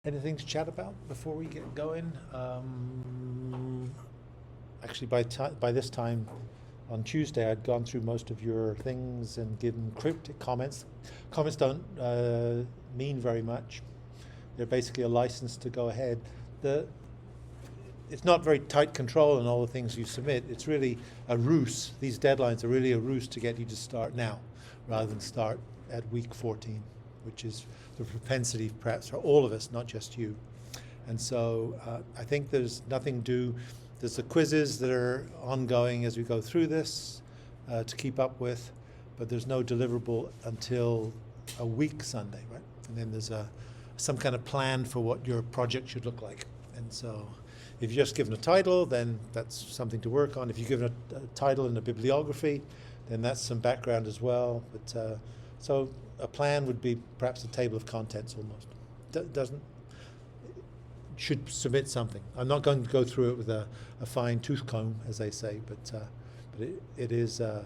Anything to chat about before we get going? Actually, by this time on Tuesday, I'd gone through most of your things and given cryptic comments. Comments don't mean very much. They're basically a license to go ahead. It's not very tight control on all the things you submit. It's really a ruse. These deadlines are really a ruse to get you to start now, rather than start at week 14, which is the propensity perhaps for all of us, not just you. And so I think there's nothing due. There's the quizzes that are ongoing as we go through this to keep up with, but there's no deliverable until a week Sunday, right? And then there's some kind of plan for what your project should look like. And so if you're just given a title, then that's something to work on. If you're given a title and a bibliography, then that's some background as well. But so a plan would be perhaps a table of contents almost. Should submit something. I'm not going to go through it with a fine tooth comb, as they say, but it is a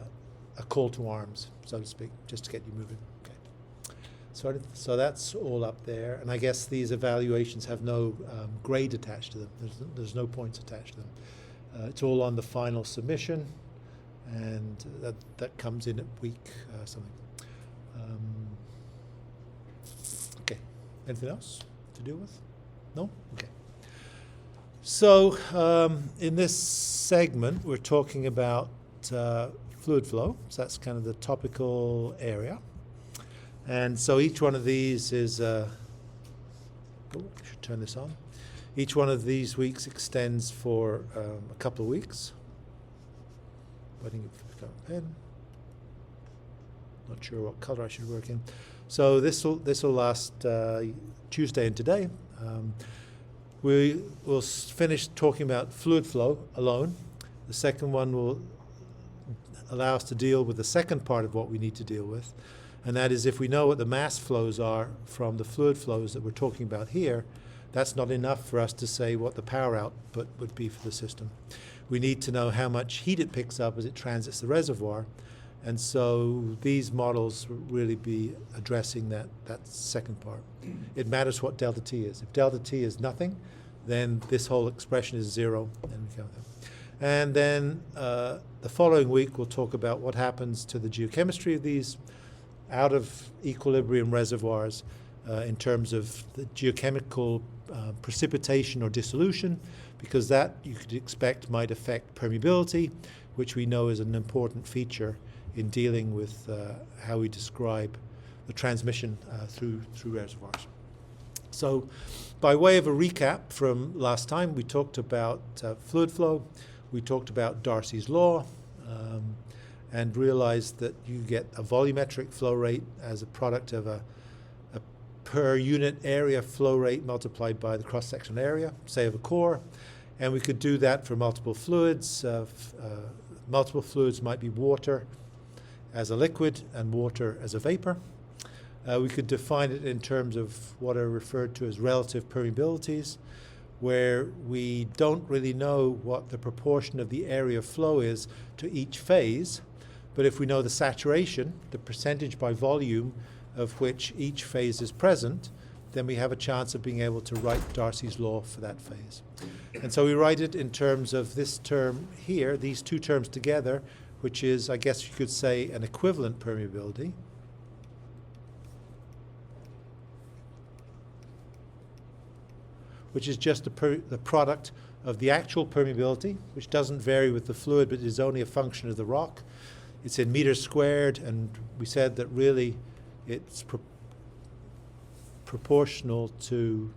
call to arms, so to speak, just to get you moving. Okay. So that's all up there, and I guess these evaluations have no grade attached to them. There's no points attached to them. It's all on the final submission, and that comes in at week something. Okay. Anything else to deal with? No? Okay. So in this segment, we're talking about fluid flow. So that's kind of the topical area. And so each one of these is, I should turn this on. Each one of these weeks extends for a couple of weeks. Waiting for the pen. Not sure what color I should work in. So this will last Tuesday and today. We will finish talking about fluid flow alone. The second one will allow us to deal with the second part of what we need to deal with, and that is if we know what the mass flows are from the fluid flows that we're talking about here, that's not enough for us to say what the power output would be for the system. We need to know how much heat it picks up as it transits the reservoir, and so these models will really be addressing that second part. It matters what delta T is. If delta T is nothing, then this whole expression is zero. And then the following week we'll talk about what happens to the geochemistry of these out of equilibrium reservoirs in terms of the geochemical precipitation or dissolution, because that you could expect might affect permeability, which we know is an important feature in dealing with how we describe the transmission through reservoirs. So by way of a recap from last time, we talked about fluid flow, we talked about Darcy's law, and realized that you get a volumetric flow rate as a product of a per unit area flow rate multiplied by the cross-sectional area, say of a core, and we could do that for multiple fluids. Multiple fluids might be water as a liquid and water as a vapor. We could define it in terms of what are referred to as relative permeabilities, where we don't really know what the proportion of the area of flow is to each phase, but if we know the saturation, the percentage by volume of which each phase is present, then we have a chance of being able to write Darcy's law for that phase. And so we write it in terms of this term here, these two terms together, which is, I guess you could say, an equivalent permeability. Which is just the product of the actual permeability, which doesn't vary with the fluid, but is only a function of the rock. It's in meters squared, and we said that really it's proportional to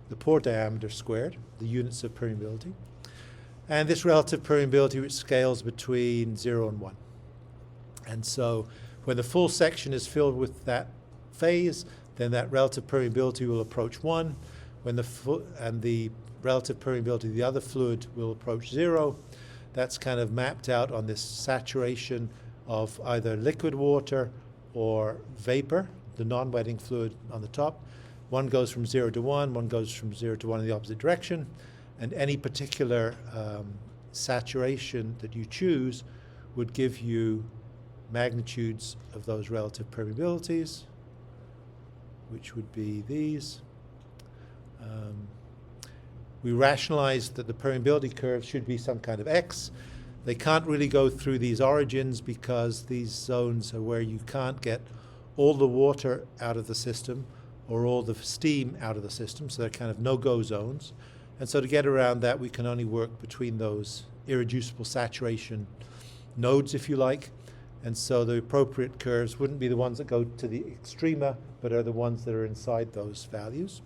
the pore diameter squared, the units of permeability. And this relative permeability, which scales between 0 and 1. And so when the full section is filled with that phase, then that relative permeability will approach 1. When the relative permeability of the other fluid will approach 0, that's kind of mapped out on this saturation of either liquid water or vapor, the non-wetting fluid on the top. One goes from 0 to 1, one goes from 0 to 1 in the opposite direction, and any particular saturation that you choose would give you magnitudes of those relative permeabilities, which would be these. We rationalized that the permeability curve should be some kind of X. They can't really go through these origins because these zones are where you can't get all the water out of the system or all the steam out of the system, so they're kind of no-go zones. And so to get around that, we can only work between those irreducible saturation nodes, if you like. And so the appropriate curves wouldn't be the ones that go to the extrema, but are the ones that are inside those values.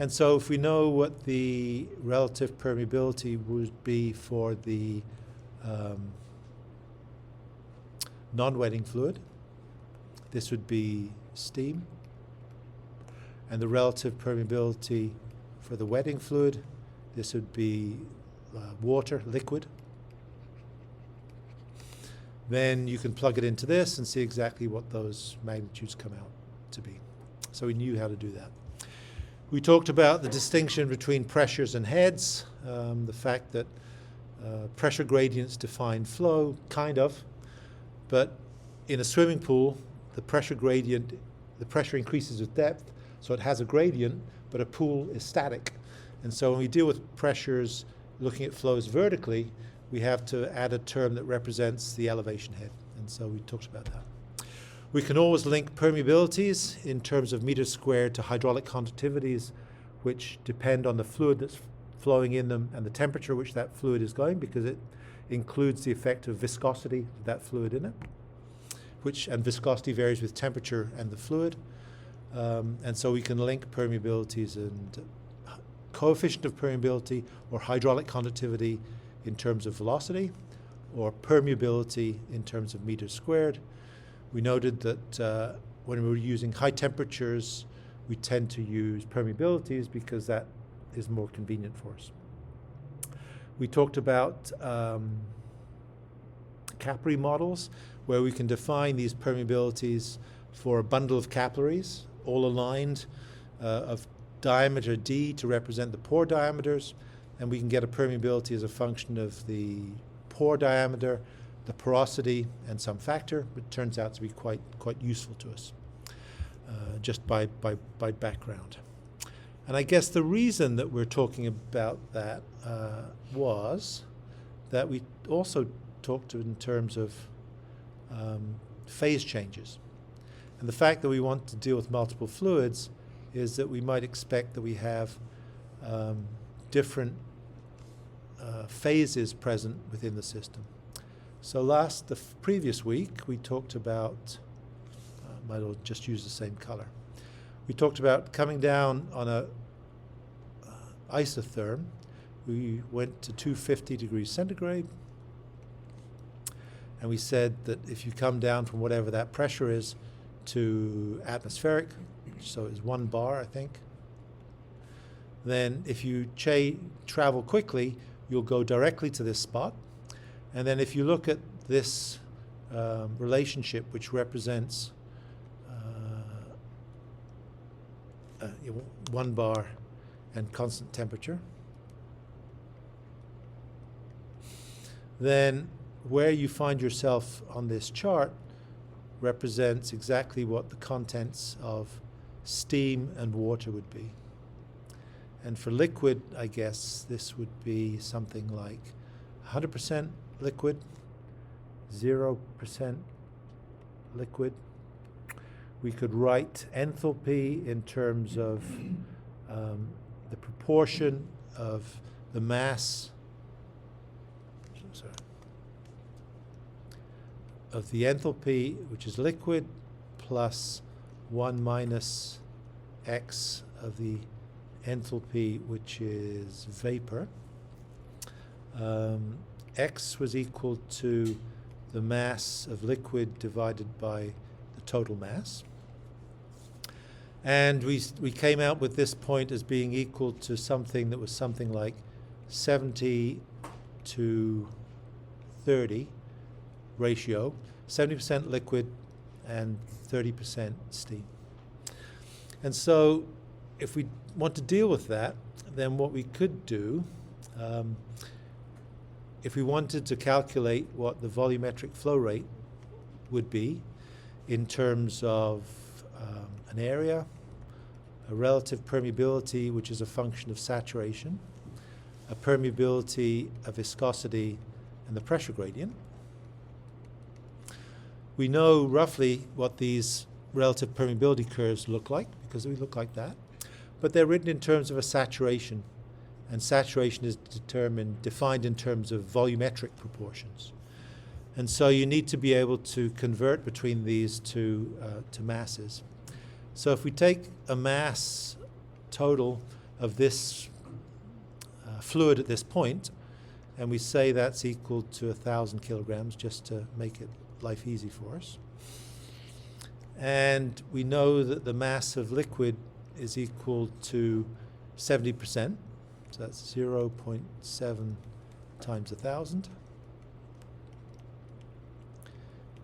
And so if we know what the relative permeability would be for the non-wetting fluid, this would be steam. And the relative permeability for the wetting fluid, this would be water, liquid. Then you can plug it into this and see exactly what those magnitudes come out to be. So we knew how to do that. We talked about the distinction between pressures and heads, the fact that pressure gradients define flow, kind of, but in a swimming pool, the pressure gradient, the pressure increases with depth, so it has a gradient, but a pool is static. And so when we deal with pressures looking at flows vertically, we have to add a term that represents the elevation head. And so we talked about that. We can always link permeabilities in terms of meters squared to hydraulic conductivities, which depend on the fluid that's flowing in them and the temperature which that fluid is going, because it includes the effect of viscosity of that fluid in it, and viscosity varies with temperature and the fluid. And so we can link permeabilities and coefficient of permeability or hydraulic conductivity in terms of velocity, or permeability in terms of meters squared. We noted that when we're using high temperatures, we tend to use permeabilities because that is more convenient for us. We talked about capillary models, where we can define these permeabilities for a bundle of capillaries, all aligned of diameter d to represent the pore diameters, and we can get a permeability as a function of the pore diameter, the porosity, and some factor, which turns out to be quite useful to us, just by background. And I guess the reason that we're talking about that was that we also talked in terms of phase changes. And the fact that we want to deal with multiple fluids is that we might expect that we have different phases present within the system. So the previous week, we talked about, might as well just use the same color. We talked about coming down on a isotherm. We went to 250 degrees centigrade, and we said that if you come down from whatever that pressure is to atmospheric, so it's 1 bar, I think, then if you travel quickly, you'll go directly to this spot. And then if you look at this relationship, which represents 1 bar and constant temperature, then where you find yourself on this chart represents exactly what the contents of steam and water would be. And for liquid, I guess this would be something like 100% liquid, 0% liquid. We could write enthalpy in terms of the proportion of the mass of the enthalpy, which is liquid, plus 1 minus x of the enthalpy, which is vapor. X was equal to the mass of liquid divided by the total mass. And we came out with this point as being equal to something that was something like 70 to 30 ratio, 70% liquid and 30% steam. And so if we want to deal with that, then what we could do, if we wanted to calculate what the volumetric flow rate would be in terms of an area, a relative permeability, which is a function of saturation, a permeability, a viscosity, and the pressure gradient. We know roughly what these relative permeability curves look like, because they look like that, but they're written in terms of a saturation, and saturation is defined in terms of volumetric proportions. And so you need to be able to convert between these two to masses. So if we take a mass total of this fluid at this point, and we say that's equal to 1,000 kilograms, just to make it life easy for us. And we know that the mass of liquid is equal to 70%, so that's 0.7 times 1,000.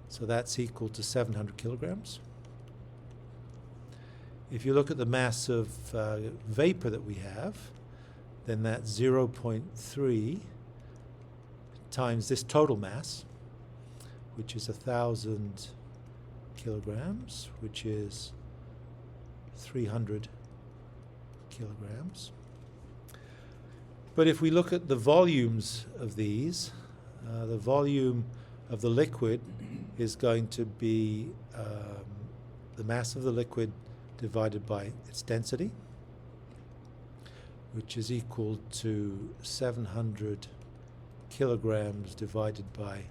So that's equal to 700 kilograms. If you look at the mass of vapor that we have, then that's 0.3 times this total mass, which is 1,000 kilograms, which is 300 kilograms. But if we look at the volumes of these, the volume of the liquid is going to be the mass of the liquid divided by its density, which is equal to 700 kilograms divided by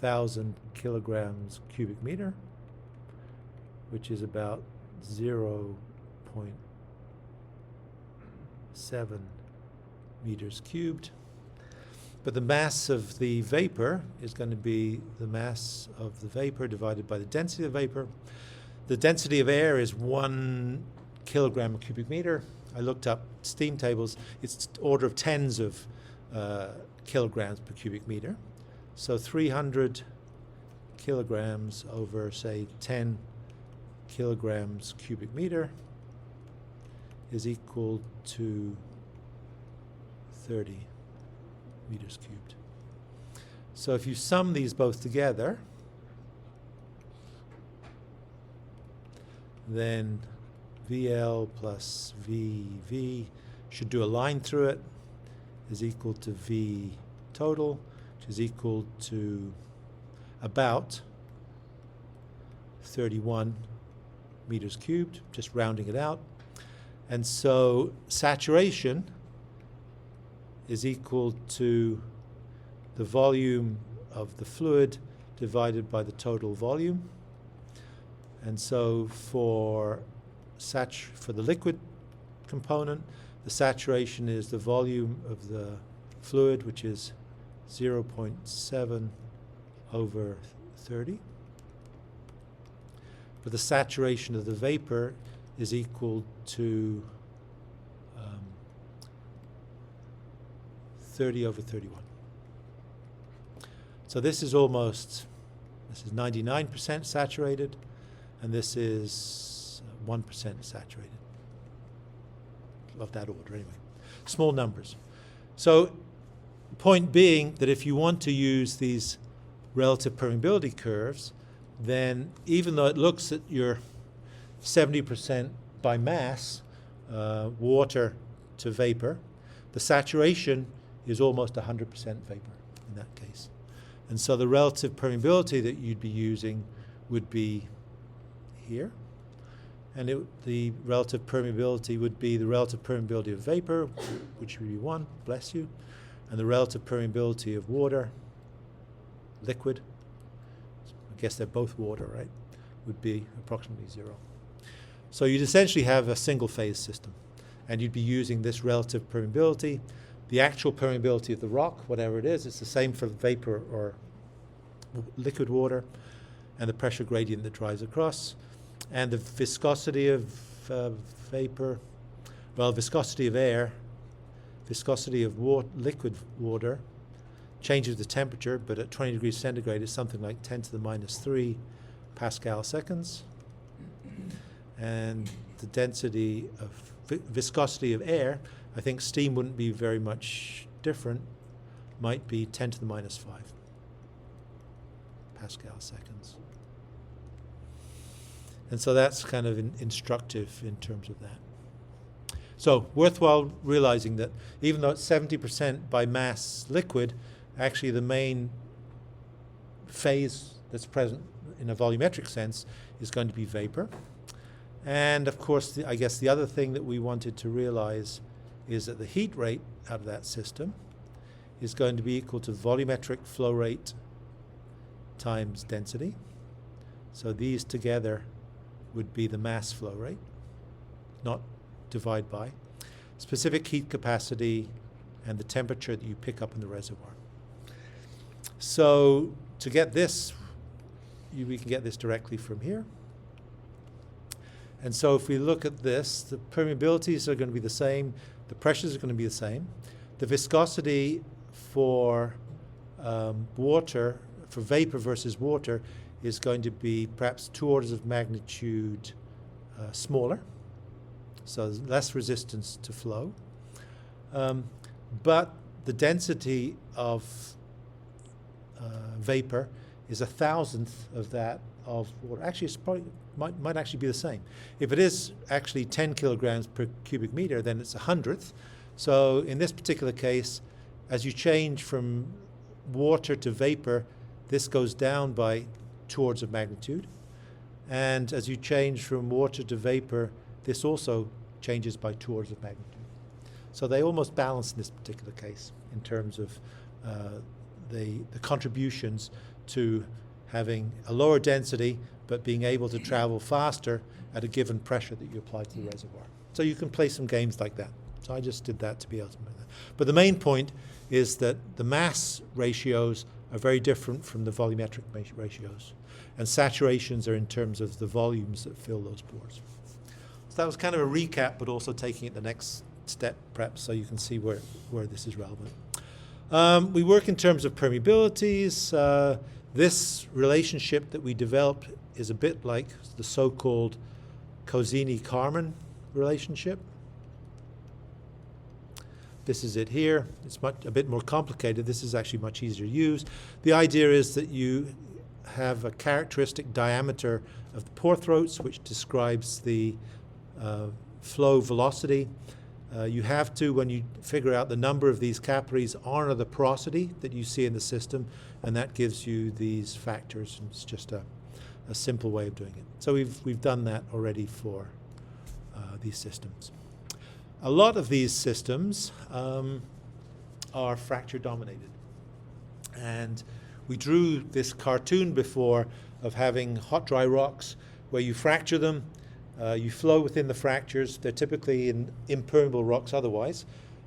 1,000 kilograms cubic meter, which is about 0.7 meters cubed. But the mass of the vapor is going to be the mass of the vapor divided by the density of the vapor. The density of air is 1 kilogram per cubic meter. I looked up steam tables. It's order of tens of kilograms per cubic meter. So 300 kilograms over, say, 10 kilograms cubic meter is equal to 30 meters cubed. So if you sum these both together, then VL plus VV should do a line through it, is equal to V total, which is equal to about 31 meters cubed, just rounding it out. And so saturation is equal to the volume of the fluid divided by the total volume. And so for the liquid component, the saturation is the volume of the fluid, which is 0.7 over 30. But the saturation of the vapor is equal to 30 over 31. So this is 99% saturated, and this is 1% saturated. Of that order, anyway. Small numbers. So, point being that if you want to use these relative permeability curves, then even though it looks at your 70% by mass, water to vapor, the saturation is almost 100% vapor in that case. And so the relative permeability that you'd be using would be here. And the relative permeability would be the relative permeability of vapor, which would be 1, bless you, and the relative permeability of water, liquid, I guess they're both water, right, would be approximately 0. So you'd essentially have a single phase system, and you'd be using this relative permeability. The actual permeability of the rock, whatever it is, it's the same for vapor or liquid water, and the pressure gradient that drives across. And the viscosity of vapor, well, viscosity of air, viscosity of liquid water changes the temperature, but at 20 degrees centigrade it's something like 10 to the minus 3 Pascal seconds. And the density of viscosity of air, I think steam wouldn't be very much different, might be 10 to the minus 5 Pascal seconds. And so that's kind of instructive in terms of that. So worthwhile realizing that even though it's 70% by mass liquid, actually the main phase that's present in a volumetric sense is going to be vapor. And of course, I guess the other thing that we wanted to realize is that the heat rate out of that system is going to be equal to volumetric flow rate times density. So these together would be the mass flow rate, not divide by specific heat capacity and the temperature that you pick up in the reservoir. So to get this, we can get this directly from here. And so if we look at this, the permeabilities are going to be the same, the pressures are going to be the same. The viscosity for water, for vapor versus water, is going to be perhaps 2 orders of magnitude smaller, so there's less resistance to flow. But the density of vapor is 1,000th of that of water. Actually, it's probably might actually be the same. If it is actually 10 kilograms per cubic meter, then it's 100th. So in this particular case, as you change from water to vapor, this goes down by 2 orders of magnitude. And as you change from water to vapor, this also changes by 2 orders of magnitude. So they almost balance in this particular case in terms of the contributions to having a lower density but being able to travel faster at a given pressure that you apply to the reservoir. So you can play some games like that. So I just did that to be able to make that. But the main point is that the mass ratios are very different from the volumetric ratios. And saturations are in terms of the volumes that fill those pores. So that was kind of a recap, but also taking it the next step, perhaps, so you can see where this is relevant. We work in terms of permeabilities. This relationship that we developed is a bit like the so-called Cosini-Kármán relationship. This is it here. It's a bit more complicated. This is actually much easier to use. The idea is that you have a characteristic diameter of the pore throats, which describes the flow velocity. You have to, when you figure out the number of these capillaries, honor the porosity that you see in the system, and that gives you these factors. And it's just a simple way of doing it. So we've done that already for these systems. A lot of these systems are fracture dominated. And we drew this cartoon before of having hot dry rocks where you fracture them, you flow within the fractures. They're typically in impermeable rocks otherwise,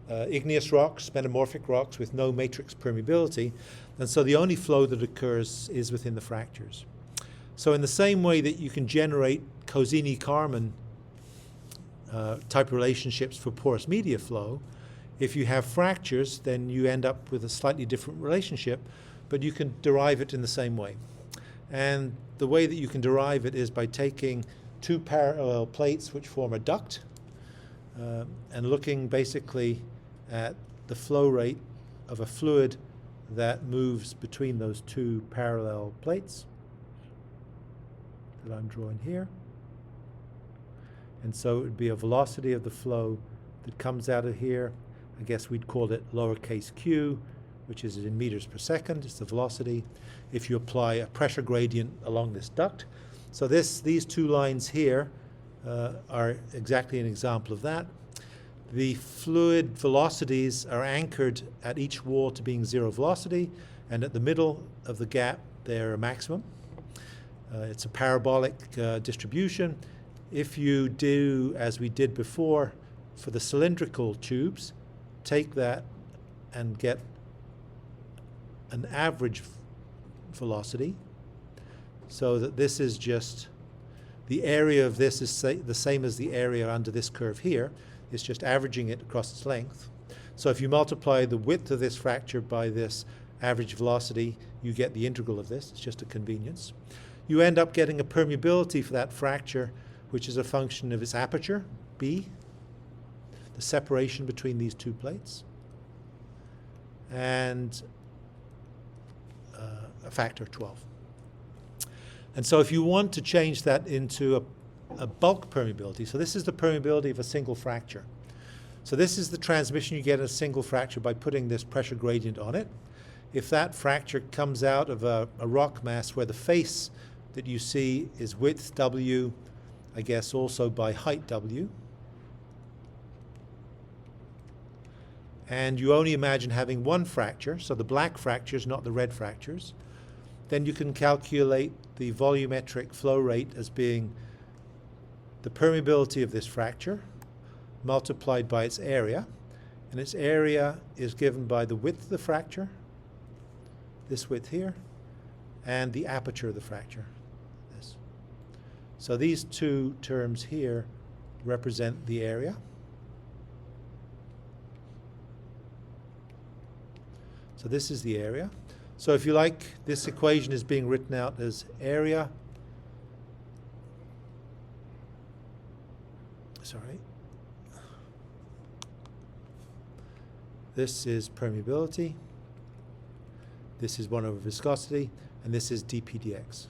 igneous rocks, metamorphic rocks with no matrix permeability. And so the only flow that occurs is within the fractures. So in the same way that you can generate Cosini-Kármán type relationships for porous media flow, if you have fractures, then you end up with a slightly different relationship, but you can derive it in the same way. And the way that you can derive it is by taking 2 parallel plates which form a duct and looking basically at the flow rate of a fluid that moves between those 2 parallel plates that I'm drawing here. And so it would be a velocity of the flow that comes out of here. I guess we'd call it lowercase q, which is in meters per second. It's the velocity. If you apply a pressure gradient along this duct. So these 2 lines here are exactly an example of that. The fluid velocities are anchored at each wall to being 0 velocity, and at the middle of the gap they're a maximum. It's a parabolic distribution. If you do, as we did before, for the cylindrical tubes, take that and get an average velocity, so that this is just, the area of this is the same as the area under this curve here. It's just averaging it across its length. So if you multiply the width of this fracture by this average velocity, you get the integral of this. It's just a convenience. You end up getting a permeability for that fracture, which is a function of its aperture, B, the separation between these 2 plates, and a factor of 12. And so if you want to change that into a bulk permeability, so this is the permeability of a single fracture. So this is the transmission you get in a single fracture by putting this pressure gradient on it. If that fracture comes out of a rock mass where the face that you see is width W, I guess also by height W, and you only imagine having one fracture, so the black fractures, not the red fractures, then you can calculate the volumetric flow rate as being the permeability of this fracture multiplied by its area, and its area is given by the width of the fracture, this width here, and the aperture of the fracture, this. So these two terms here represent the area. So this is the area. So if you like, this equation is being written out as area, sorry, this is permeability, this is 1 over viscosity, and this is dP dx.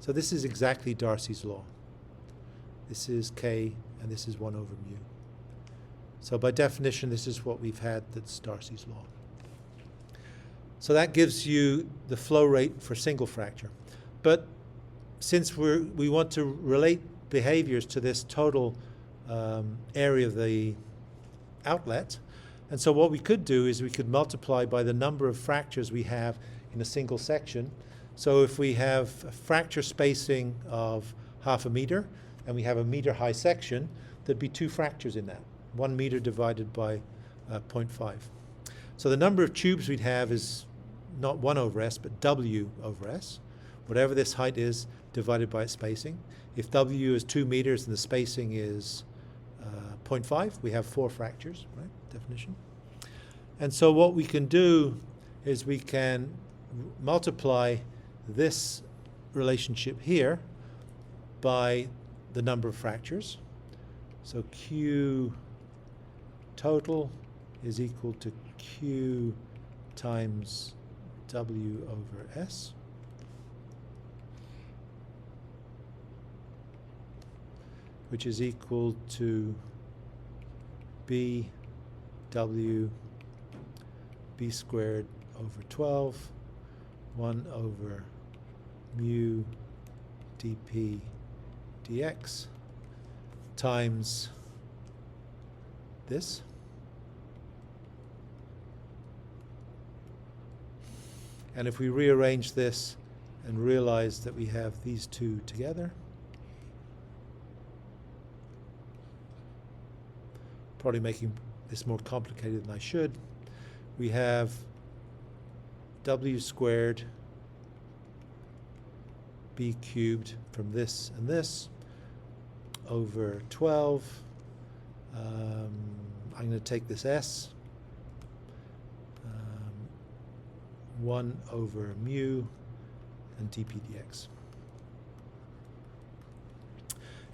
So this is exactly Darcy's law. This is K, and this is 1 over mu. So by definition, this is what we've had, that's Darcy's law. So that gives you the flow rate for single fracture. But since we want to relate behaviors to this total area of the outlet, and so what we could do is we could multiply by the number of fractures we have in a single section. So if we have a fracture spacing of 0.5 meter and we have a meter high section, there'd be 2 fractures in that, 1 meter divided by 0.5. So the number of tubes we'd have is not 1 over s, but W over s, whatever this height is divided by its spacing. If W is 2 meters and the spacing is 0.5, we have 4 fractures, right, definition. And so what we can do is we can multiply this relationship here by the number of fractures. So Q total is equal to Q times W over S. Which is equal to B W B squared over 12, 1 over mu dP dx times this. And if we rearrange this and realize that we have these two together, probably making this more complicated than I should, we have W squared B cubed from this and this over 12. I'm going to take this S, 1 over mu and dP dx.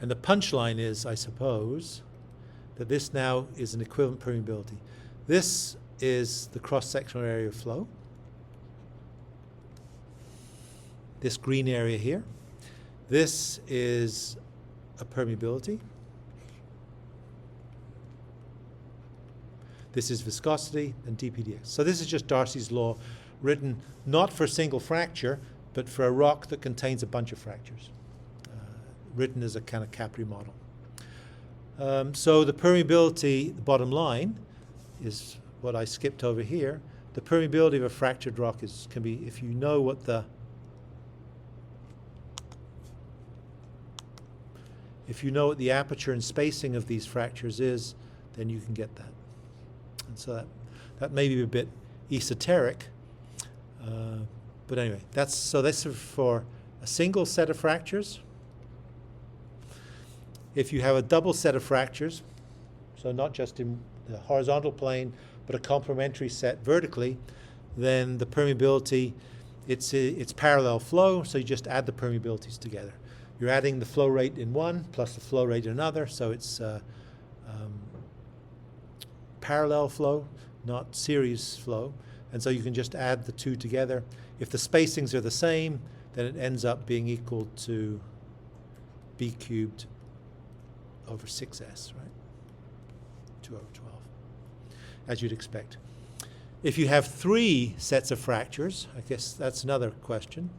And the punchline is, I suppose, that this now is an equivalent permeability. This is the cross-sectional area of flow, this green area here. This is a permeability. This is viscosity and dP dx. So this is just Darcy's law, written not for a single fracture, but for a rock that contains a bunch of fractures, written as a kind of Capri model. So the permeability, the bottom line, is what I skipped over here. The permeability of a fractured rock can be, if you know what the aperture and spacing of these fractures is, then you can get that. And so that may be a bit esoteric, but anyway, that's for a single set of fractures. If you have a double set of fractures, so not just in the horizontal plane, but a complementary set vertically, then the permeability, it's parallel flow, so you just add the permeabilities together. You're adding the flow rate in one plus the flow rate in another, so it's parallel flow, not series flow. And so you can just add the two together. If the spacings are the same, then it ends up being equal to B cubed over 6s, right? 2 over 12, as you'd expect. If you have 3 sets of fractures, I guess that's another question,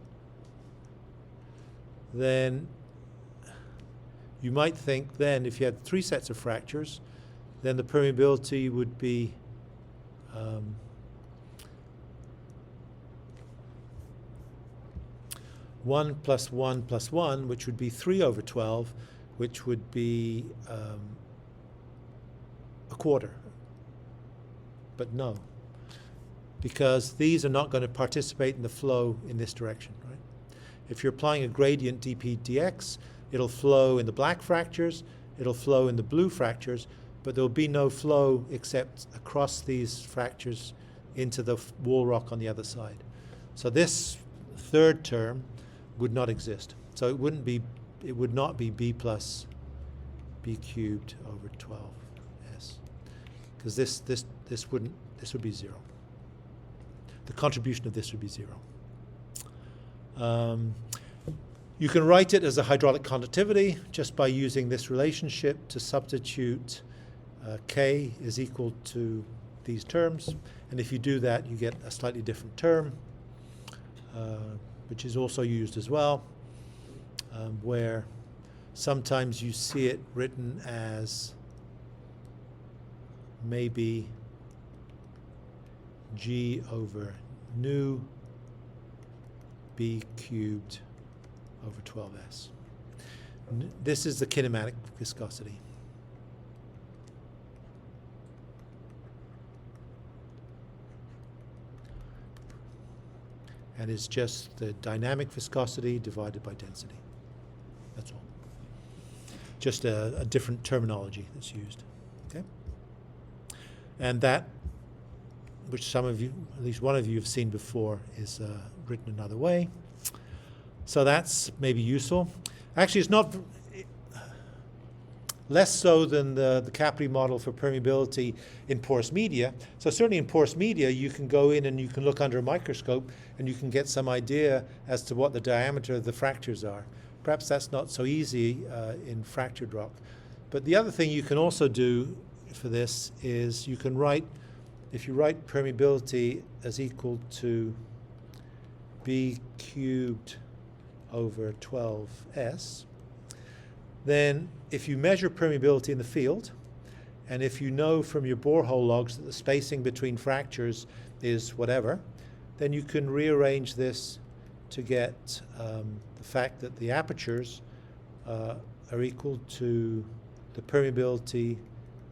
then you might think then if you had 3 sets of fractures, then the permeability would be 1 plus 1 plus 1, which would be 3 over 12, which would be a quarter. But no, because these are not going to participate in the flow in this direction, right? If you're applying a gradient dp dx, it'll flow in the black fractures, it'll flow in the blue fractures, but there'll be no flow except across these fractures into the wall rock on the other side. So this third term would not exist. So it would not be b plus b cubed over 12s, because this would be 0. The contribution of this would be 0. You can write it as a hydraulic conductivity just by using this relationship to substitute K is equal to these terms, and if you do that you get a slightly different term, which is also used as well, where sometimes you see it written as maybe G over nu b cubed over 12s. This is the kinematic viscosity. And it's just the dynamic viscosity divided by density. That's all. Just a different terminology that's used. Okay? And that, which some of you, at least one of you have seen before, is written another way. So that's maybe useful. Actually, it's not less so than the Capri model for permeability in porous media. So certainly in porous media, you can go in and you can look under a microscope and you can get some idea as to what the diameter of the fractures are. Perhaps that's not so easy in fractured rock. But the other thing you can also do for this is you can write, if you write permeability as equal to b cubed over 12s, then if you measure permeability in the field, and if you know from your borehole logs that the spacing between fractures is whatever, then you can rearrange this to get the fact that the apertures are equal to the permeability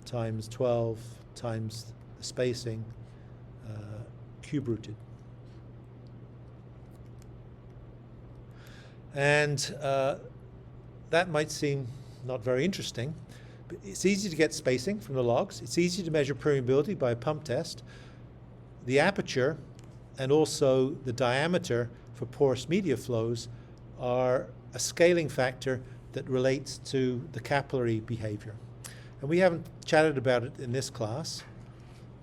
times 12 times the spacing cube rooted. And that might seem not very interesting, but it's easy to get spacing from the logs. It's easy to measure permeability by a pump test. The aperture and also the diameter for porous media flows are a scaling factor that relates to the capillary behavior. And we haven't chatted about it in this class,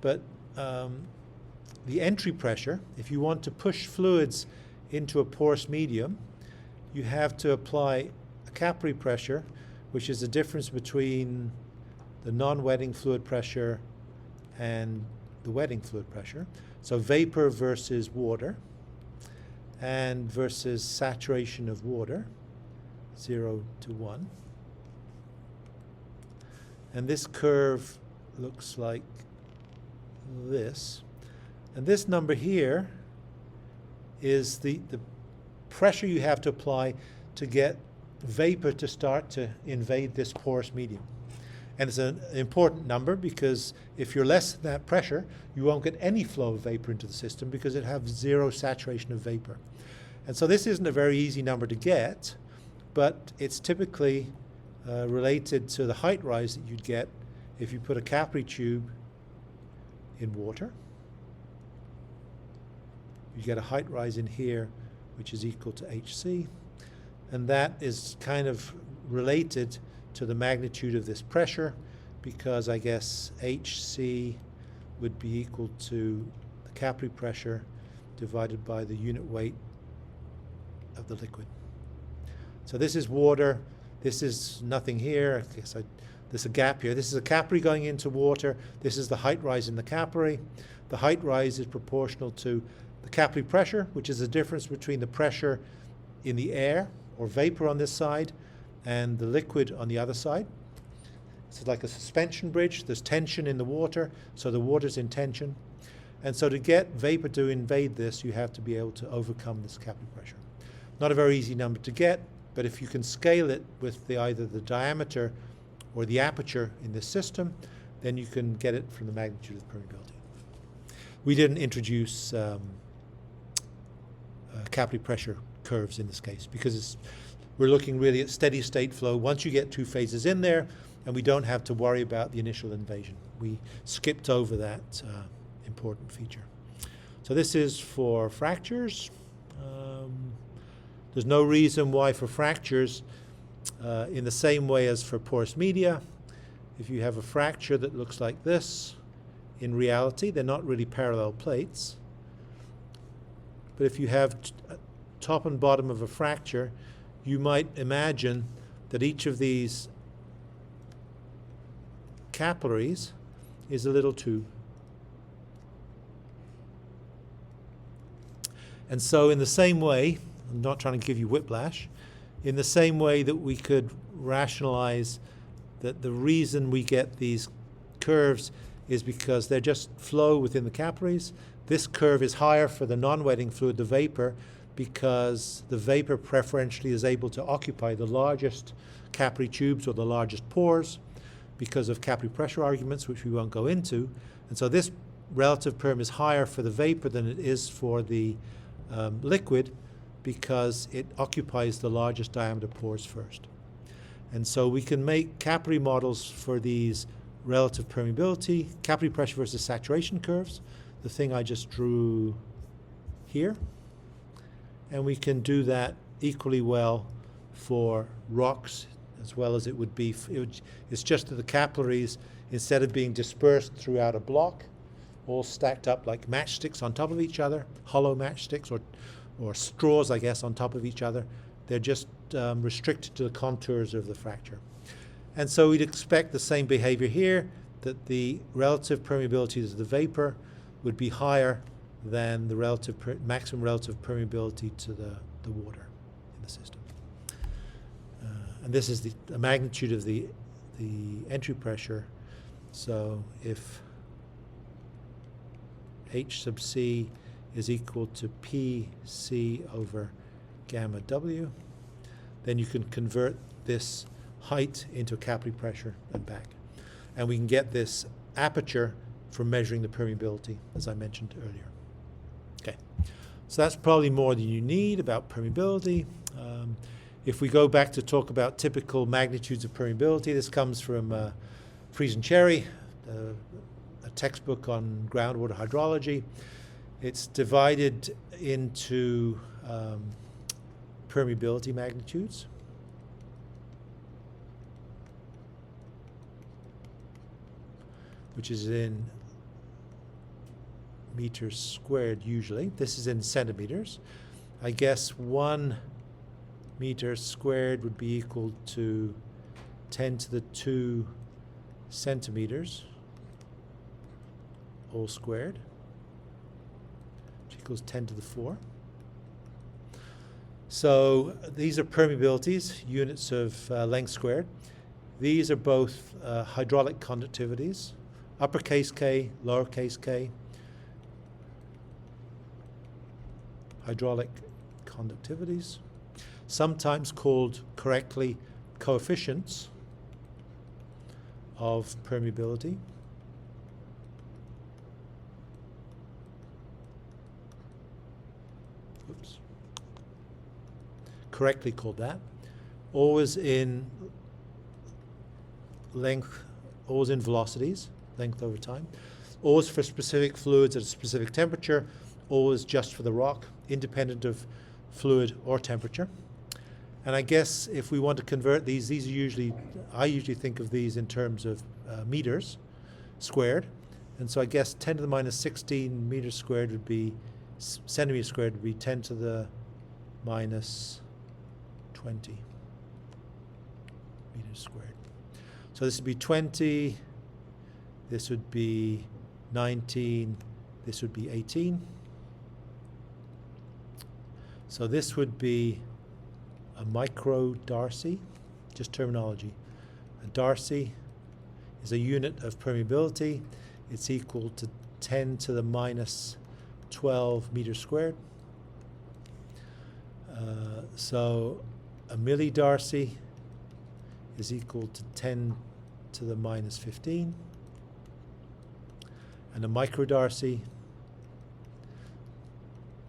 but the entry pressure, if you want to push fluids into a porous medium, you have to apply a capillary pressure, which is the difference between the non-wetting fluid pressure and the wetting fluid pressure. So vapor versus water, and versus saturation of water, 0 to 1. And this curve looks like this. And this number here is the pressure you have to apply to get vapor to start to invade this porous medium. And it's an important number because if you're less than that pressure, you won't get any flow of vapor into the system because it has 0 saturation of vapor. And so this isn't a very easy number to get, but it's typically related to the height rise that you'd get if you put a capillary tube in water. You get a height rise in here which is equal to hc, and that is kind of related to the magnitude of this pressure, because I guess hc would be equal to the capillary pressure divided by the unit weight of the liquid. So this is water, this is nothing here. I guess I there's a gap here. This is a capillary going into water. This is the height rise in the capillary. The height rise is proportional to the capillary pressure, which is the difference between the pressure in the air or vapor on this side and the liquid on the other side. It's like a suspension bridge. There's tension in the water, so the water's in tension. And so to get vapor to invade this, you have to be able to overcome this capillary pressure. Not a very easy number to get, but if you can scale it with either the diameter or the aperture in this system, then you can get it from the magnitude of the permeability. We didn't introduce capillary pressure curves in this case because we're looking really at steady state flow once you get two phases in there, and we don't have to worry about the initial invasion. We skipped over that important feature. So this is for fractures. There's no reason why for fractures, in the same way as for porous media, if you have a fracture that looks like this, in reality, they're not really parallel plates. But if you have top and bottom of a fracture, you might imagine that each of these capillaries is a little tube. And so in the same way, I'm not trying to give you whiplash, in the same way that we could rationalize that the reason we get these curves is because they're just flow within the capillaries. This curve is higher for the non-wetting fluid, the vapor, because the vapor preferentially is able to occupy the largest capillary tubes or the largest pores because of capillary pressure arguments, which we won't go into. And so this relative perm is higher for the vapor than it is for the liquid because it occupies the largest diameter pores first. And so we can make capillary models for these relative permeability, capillary pressure versus saturation curves, the thing I just drew here. And we can do that equally well for rocks as well as it would be. It's just that the capillaries, instead of being dispersed throughout a block, all stacked up like matchsticks on top of each other, hollow matchsticks or straws, I guess, on top of each other. They're just restricted to the contours of the fracture. And so we'd expect the same behavior here, that the relative permeability of the vapor would be higher than the maximum relative permeability to the water in the system. And this is the magnitude of the entry pressure. So if H sub C is equal to PC over gamma W, then you can convert this height into a capillary pressure and back. And we can get this aperture from measuring the permeability, as I mentioned earlier. Okay, so that's probably more than you need about permeability. If we go back to talk about typical magnitudes of permeability, this comes from Fries and Cherry, a textbook on groundwater hydrology. It's divided into permeability magnitudes. Which is in meters squared usually. This is in centimeters. I guess 1 meter squared would be equal to 10 to the 2 centimeters, all squared, which equals 10 to the 4. So these are permeabilities, units of length squared. These are both hydraulic conductivities, uppercase K, lowercase k, hydraulic conductivities, sometimes called correctly coefficients of permeability. Oops. Correctly called that. Always in length, always in velocities, length over time. Always for specific fluids at a specific temperature, always just for the rock, independent of fluid or temperature. And I guess if we want to convert these are usually, I usually think of these in terms of meters squared. And so I guess 10 to the minus 16 meters squared would be, centimeters squared would be 10 to the minus 20 meters squared. So this would be 20, this would be 19, this would be 18. So this would be a micro-Darcy, just terminology. A Darcy is a unit of permeability. It's equal to 10 to the minus 12 meters squared. So a millidarcy is equal to 10 to the minus 15. And a microdarcy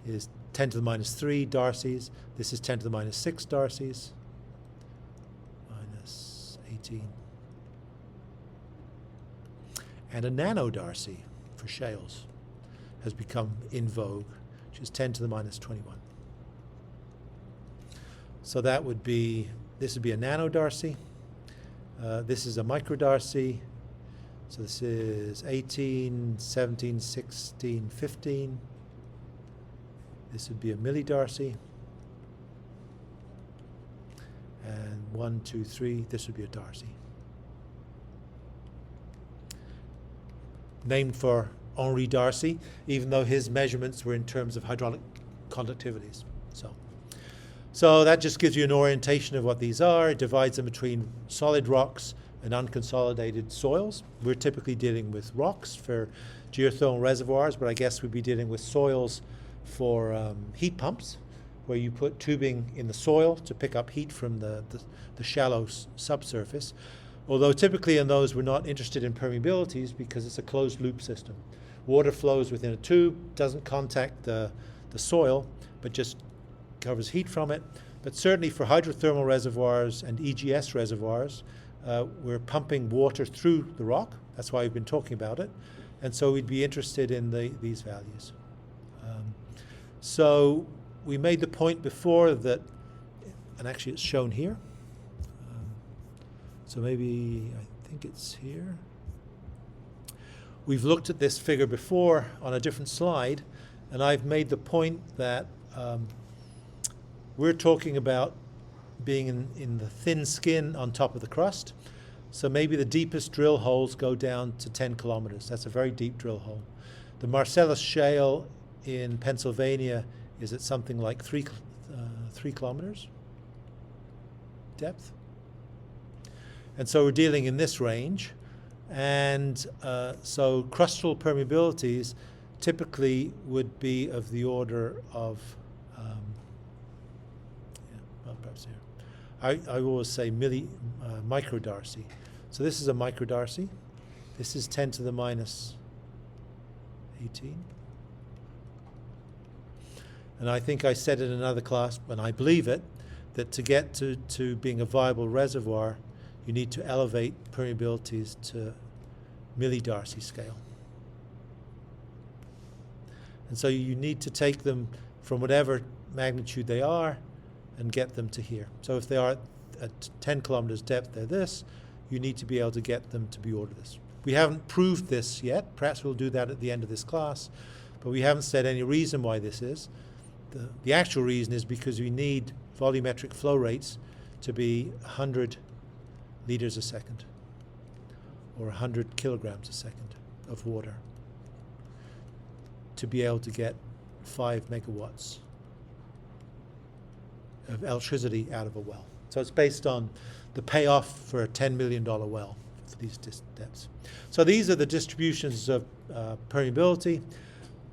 is 10 to the minus 3 darcies. This is 10 to the minus 6 darcies. Minus 18. And a nanodarcy for shales has become in vogue, which is 10 to the minus 21. So that would be, this would be a nanodarcy. This is a microdarcy. So this is 18, 17, 16, 15. This would be a millidarcy. And 1, 2, 3, this would be a darcy. Named for Henri Darcy, even though his measurements were in terms of hydraulic conductivities. So that just gives you an orientation of what these are. It divides them between solid rocks and unconsolidated soils. We're typically dealing with rocks for geothermal reservoirs, but I guess we'd be dealing with soils for heat pumps, where you put tubing in the soil to pick up heat from the shallow subsurface. Although typically in those we're not interested in permeabilities because it's a closed loop system. Water flows within a tube, doesn't contact the soil, but just covers heat from it. But certainly for hydrothermal reservoirs and EGS reservoirs, we're pumping water through the rock. That's why we've been talking about it. And so we'd be interested in these values. So we made the point before that, and actually it's shown here. So maybe, I think it's here. We've looked at this figure before on a different slide, and I've made the point that we're talking about being in the thin skin on top of the crust. So maybe the deepest drill holes go down to 10 kilometers. That's a very deep drill hole. The Marcellus Shale in Pennsylvania is at something like 3 kilometers depth. And so we're dealing in this range. And so crustal permeabilities typically would be of the order of, perhaps here. I always say microdarcy. So this is a microdarcy. This is 10 to the minus 18. And I think I said in another class, and I believe it, that to get to being a viable reservoir, you need to elevate permeabilities to millidarcy scale. And so you need to take them from whatever magnitude they are and get them to here. So if they are at 10 kilometers depth, they're this. You need to be able to get them to be ordered this. We haven't proved this yet. Perhaps we'll do that at the end of this class. But we haven't said any reason why this is. The actual reason is because we need volumetric flow rates to be 100 liters a second, or 100 kilograms a second of water, to be able to get 5 megawatts of electricity out of a well. So it's based on the payoff for a $10 million well for these depths. So these are the distributions of permeability.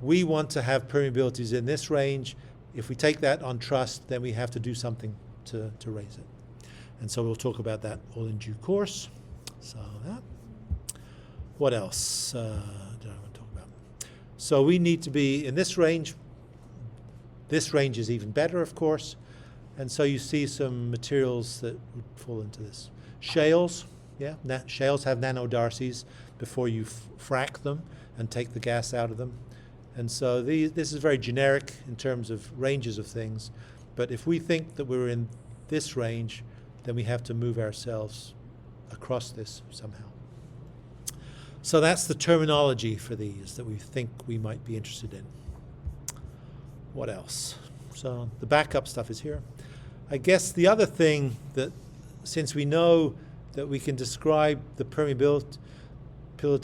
We want to have permeabilities in this range. If we take that on trust, then we have to do something to raise it. And so we'll talk about that all in due course. So that. What else did I want to talk about? So we need to be in this range. This range is even better, of course. And so you see some materials that would fall into this. Shales, yeah, shales have nanodarcies before you frack them and take the gas out of them. And so this is very generic in terms of ranges of things. But if we think that we're in this range, then we have to move ourselves across this somehow. So that's the terminology for these that we think we might be interested in. What else? So the backup stuff is here. I guess the other thing that, since we know that we can describe the permeability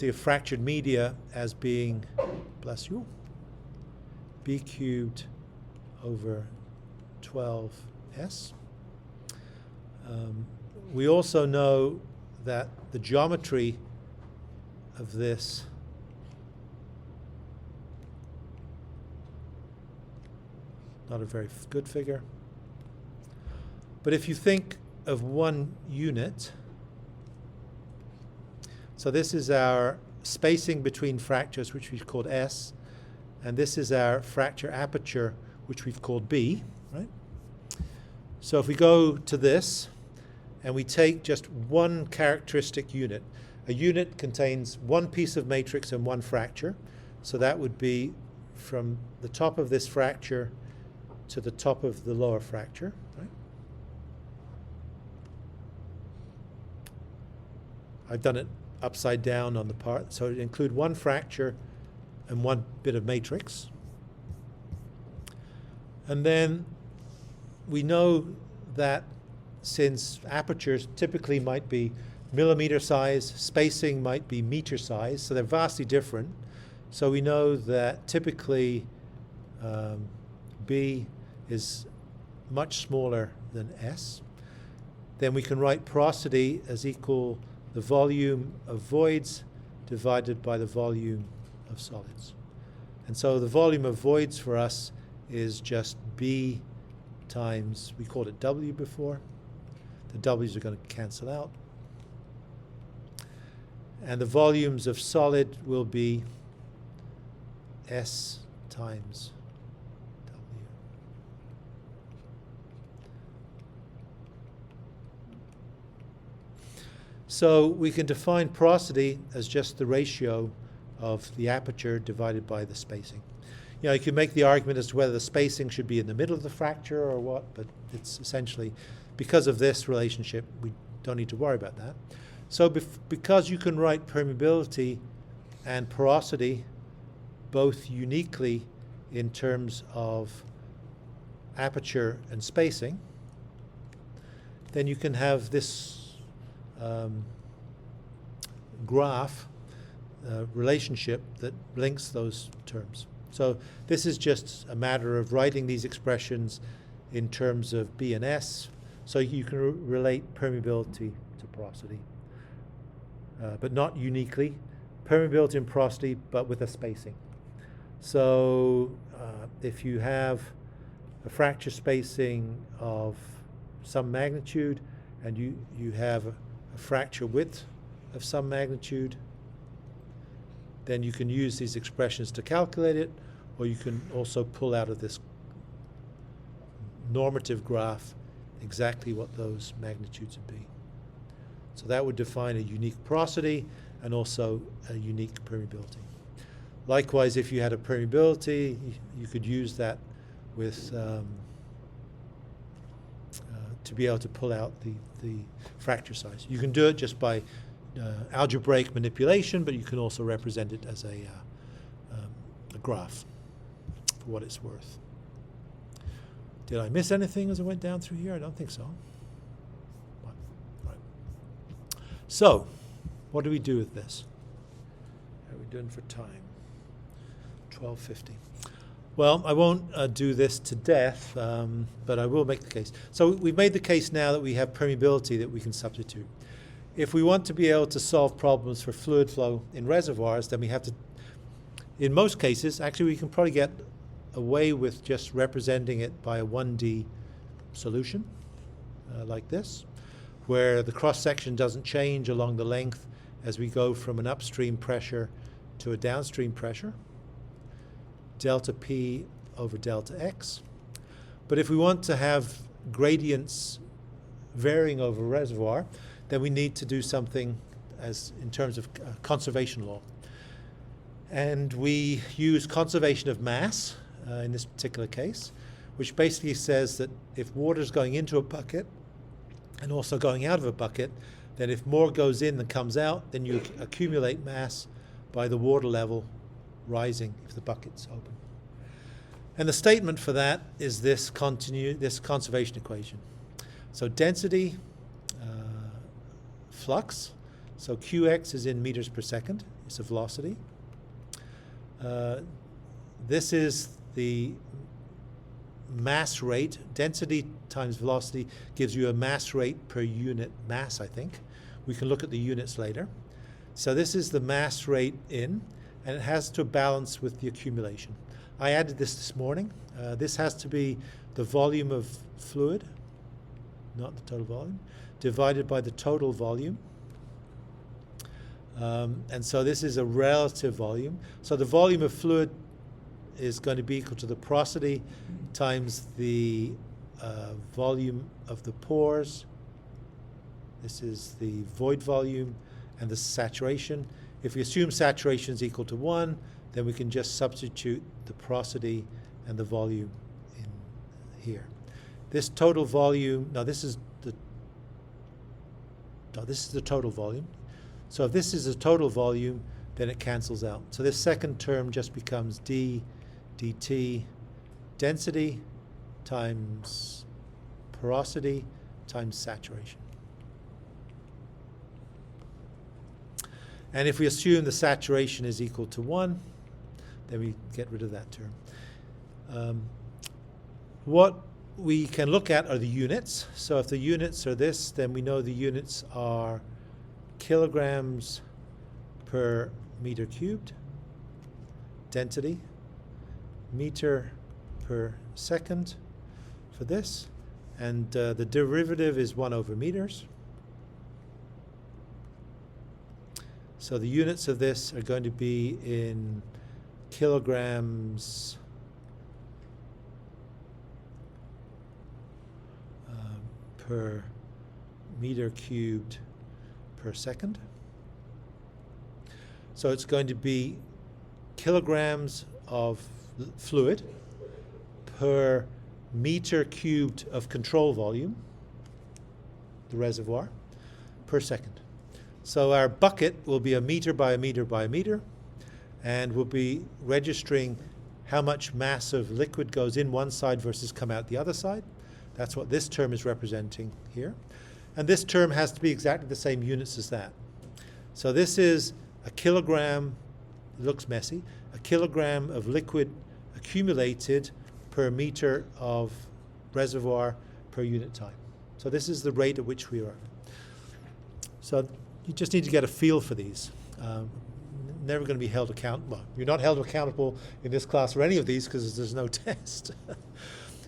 of fractured media as being, bless you, b cubed over 12s. We also know that the geometry of this not a very good figure. But if you think of one unit, so this is our spacing between fractures, which we've called S, and this is our fracture aperture, which we've called B, right? So if we go to this, and we take just one characteristic unit, a unit contains one piece of matrix and one fracture, so that would be from the top of this fracture to the top of the lower fracture, right? I've done it upside down on the part, so it include one fracture and one bit of matrix. And then we know that since apertures typically might be millimeter size, spacing might be meter size, so they're vastly different. So we know that typically B is much smaller than S. Then we can write porosity as equal the volume of voids divided by the volume of solids. And so the volume of voids for us is just B times, we called it W before. The W's are going to cancel out. And the volumes of solid will be S times W. So we can define porosity as just the ratio of the aperture divided by the spacing. You know, you can make the argument as to whether the spacing should be in the middle of the fracture or what, but it's essentially, because of this relationship, we don't need to worry about that. So because you can write permeability and porosity both uniquely in terms of aperture and spacing, then you can have this graph relationship that links those terms. So this is just a matter of writing these expressions in terms of B and S, so you can relate permeability to porosity, but not uniquely. Permeability and porosity, but with a spacing. So if you have a fracture spacing of some magnitude and you have a fracture width of some magnitude, then you can use these expressions to calculate it, or you can also pull out of this normative graph exactly what those magnitudes would be. So that would define a unique porosity and also a unique permeability. Likewise, if you had a permeability, you could use that with to be able to pull out the fracture size. You can do it just by algebraic manipulation, but you can also represent it as a graph for what it's worth. Did I miss anything as I went down through here? I don't think so. Right. So, what do we do with this? How are we doing for time? 12:50. Well, I won't do this to death, but I will make the case. So we've made the case now that we have permeability that we can substitute. If we want to be able to solve problems for fluid flow in reservoirs, then we have to, in most cases, actually we can probably get away with just representing it by a 1D solution, like this, where the cross-section doesn't change along the length as we go from an upstream pressure to a downstream pressure, delta P over delta X. But if we want to have gradients varying over a reservoir, then we need to do something as in terms of conservation law. And we use conservation of mass in this particular case, which basically says that if water is going into a bucket and also going out of a bucket, then if more goes in than comes out, then you accumulate mass by the water level rising if the bucket's open. And the statement for that is this conservation equation. So density flux. So Qx is in meters per second. It's a velocity. This is the mass rate. Density times velocity gives you a mass rate per unit mass, I think. We can look at the units later. So this is the mass rate in, and it has to balance with the accumulation. I added this morning. This has to be the volume of fluid, not the total volume, divided by the total volume. And so this is a relative volume. So the volume of fluid is going to be equal to the porosity times the volume of the pores. This is the void volume and the saturation. If we assume saturation is equal to 1, then we can just substitute the porosity and the volume in here. This total volume, now this is the total volume. So if this is the total volume, then it cancels out. So this second term just becomes d dt density times porosity times saturation. And if we assume the saturation is equal to 1, then we get rid of that term. What we can look at are the units. So if the units are this, then we know the units are kilograms per meter cubed, density, meter per second for this, and the derivative is 1 over meters. So the units of this are going to be in kilograms per meter cubed per second. So it's going to be kilograms of fluid per meter cubed of control volume, the reservoir, per second. So our bucket will be a meter by a meter by a meter, and we'll be registering how much mass of liquid goes in one side versus come out the other side. That's what this term is representing here. And this term has to be exactly the same units as that. So this is a kilogram, it looks messy, a kilogram of liquid accumulated per meter of reservoir per unit time. So this is the rate at which we are. So you just need to get a feel for these. Never going to be held accountable. Well, you're not held accountable in this class for any of these because there's no test.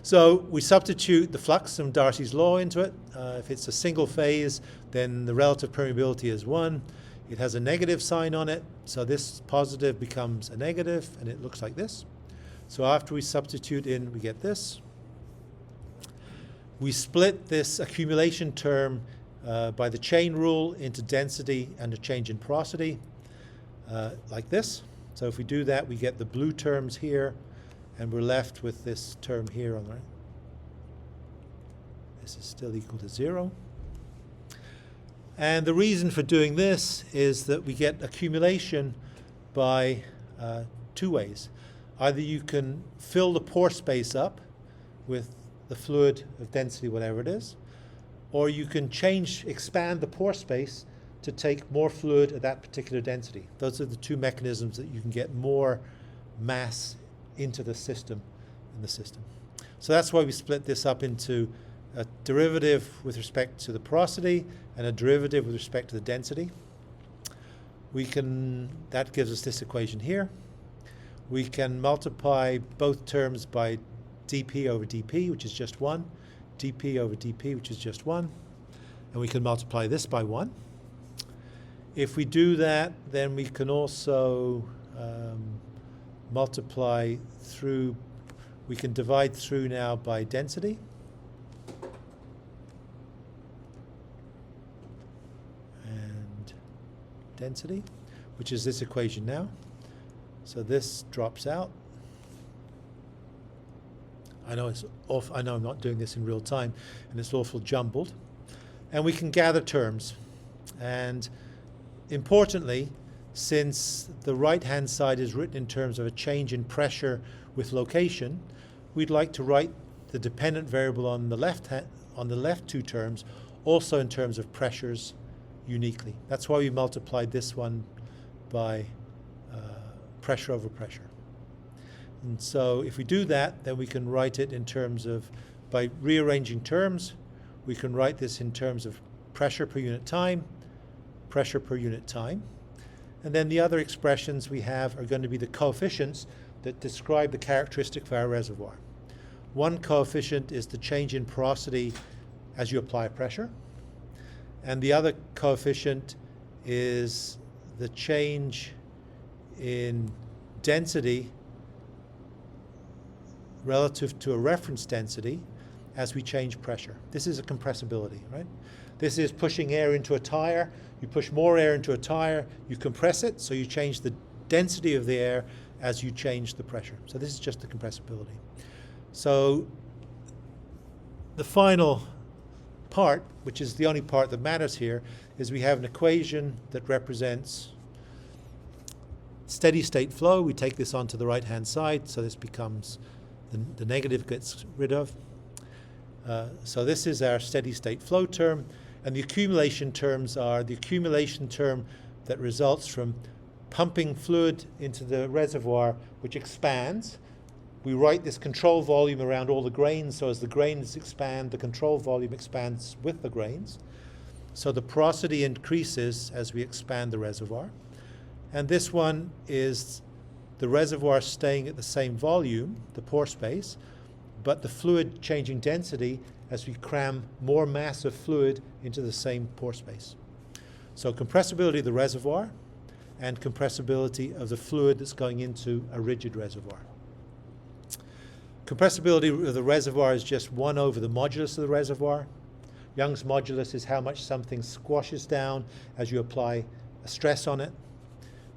So we substitute the flux from Darcy's law into it. If it's a single phase, then the relative permeability is 1. It has a negative sign on it, so this positive becomes a negative, and it looks like this. So after we substitute in, we get this. We split this accumulation term by the chain rule into density and a change in porosity, like this. So if we do that, we get the blue terms here, and we're left with this term here on the right. This is still equal to 0. And the reason for doing this is that we get accumulation by 2 ways. Either you can fill the pore space up with the fluid of density, whatever it is, or you can expand the pore space to take more fluid at that particular density. Those are the 2 mechanisms that you can get more mass into the system, So that's why we split this up into a derivative with respect to the porosity and a derivative with respect to the density. That gives us this equation here. We can multiply both terms by dp over dp, which is just 1, dp over dp, which is just 1, and we can multiply this by 1. If we do that, then we can also multiply through, we can divide through now by density. And density, which is this equation now. So this drops out. I know I'm not doing this in real time, and it's awful jumbled. And we can gather terms. And importantly, since the right-hand side is written in terms of a change in pressure with location, we'd like to write the dependent variable on the left 2 terms also in terms of pressures uniquely. That's why we multiplied this one by pressure over pressure. And so if we do that, then we can write it in terms of, by rearranging terms, we can write this in terms of pressure per unit time, pressure per unit time. And then the other expressions we have are going to be the coefficients that describe the characteristic of our reservoir. One coefficient is the change in porosity as you apply pressure. And the other coefficient is the change in density relative to a reference density as we change pressure. This is a compressibility, right? This is pushing air into a tire. You push more air into a tire, you compress it, so you change the density of the air as you change the pressure. So this is just the compressibility. So the final part, which is the only part that matters here, is we have an equation that represents steady state flow. We take this onto the right hand side, so this becomes the negative gets rid of. So this is our steady state flow term, and the accumulation terms are the accumulation term that results from pumping fluid into the reservoir, which expands. We write this control volume around all the grains, so as the grains expand, the control volume expands with the grains. So the porosity increases as we expand the reservoir. And this one is the reservoir staying at the same volume, the pore space, but the fluid changing density as we cram more mass of fluid into the same pore space. So compressibility of the reservoir and compressibility of the fluid that's going into a rigid reservoir. Compressibility of the reservoir is just 1 over the modulus of the reservoir. Young's modulus is how much something squashes down as you apply a stress on it,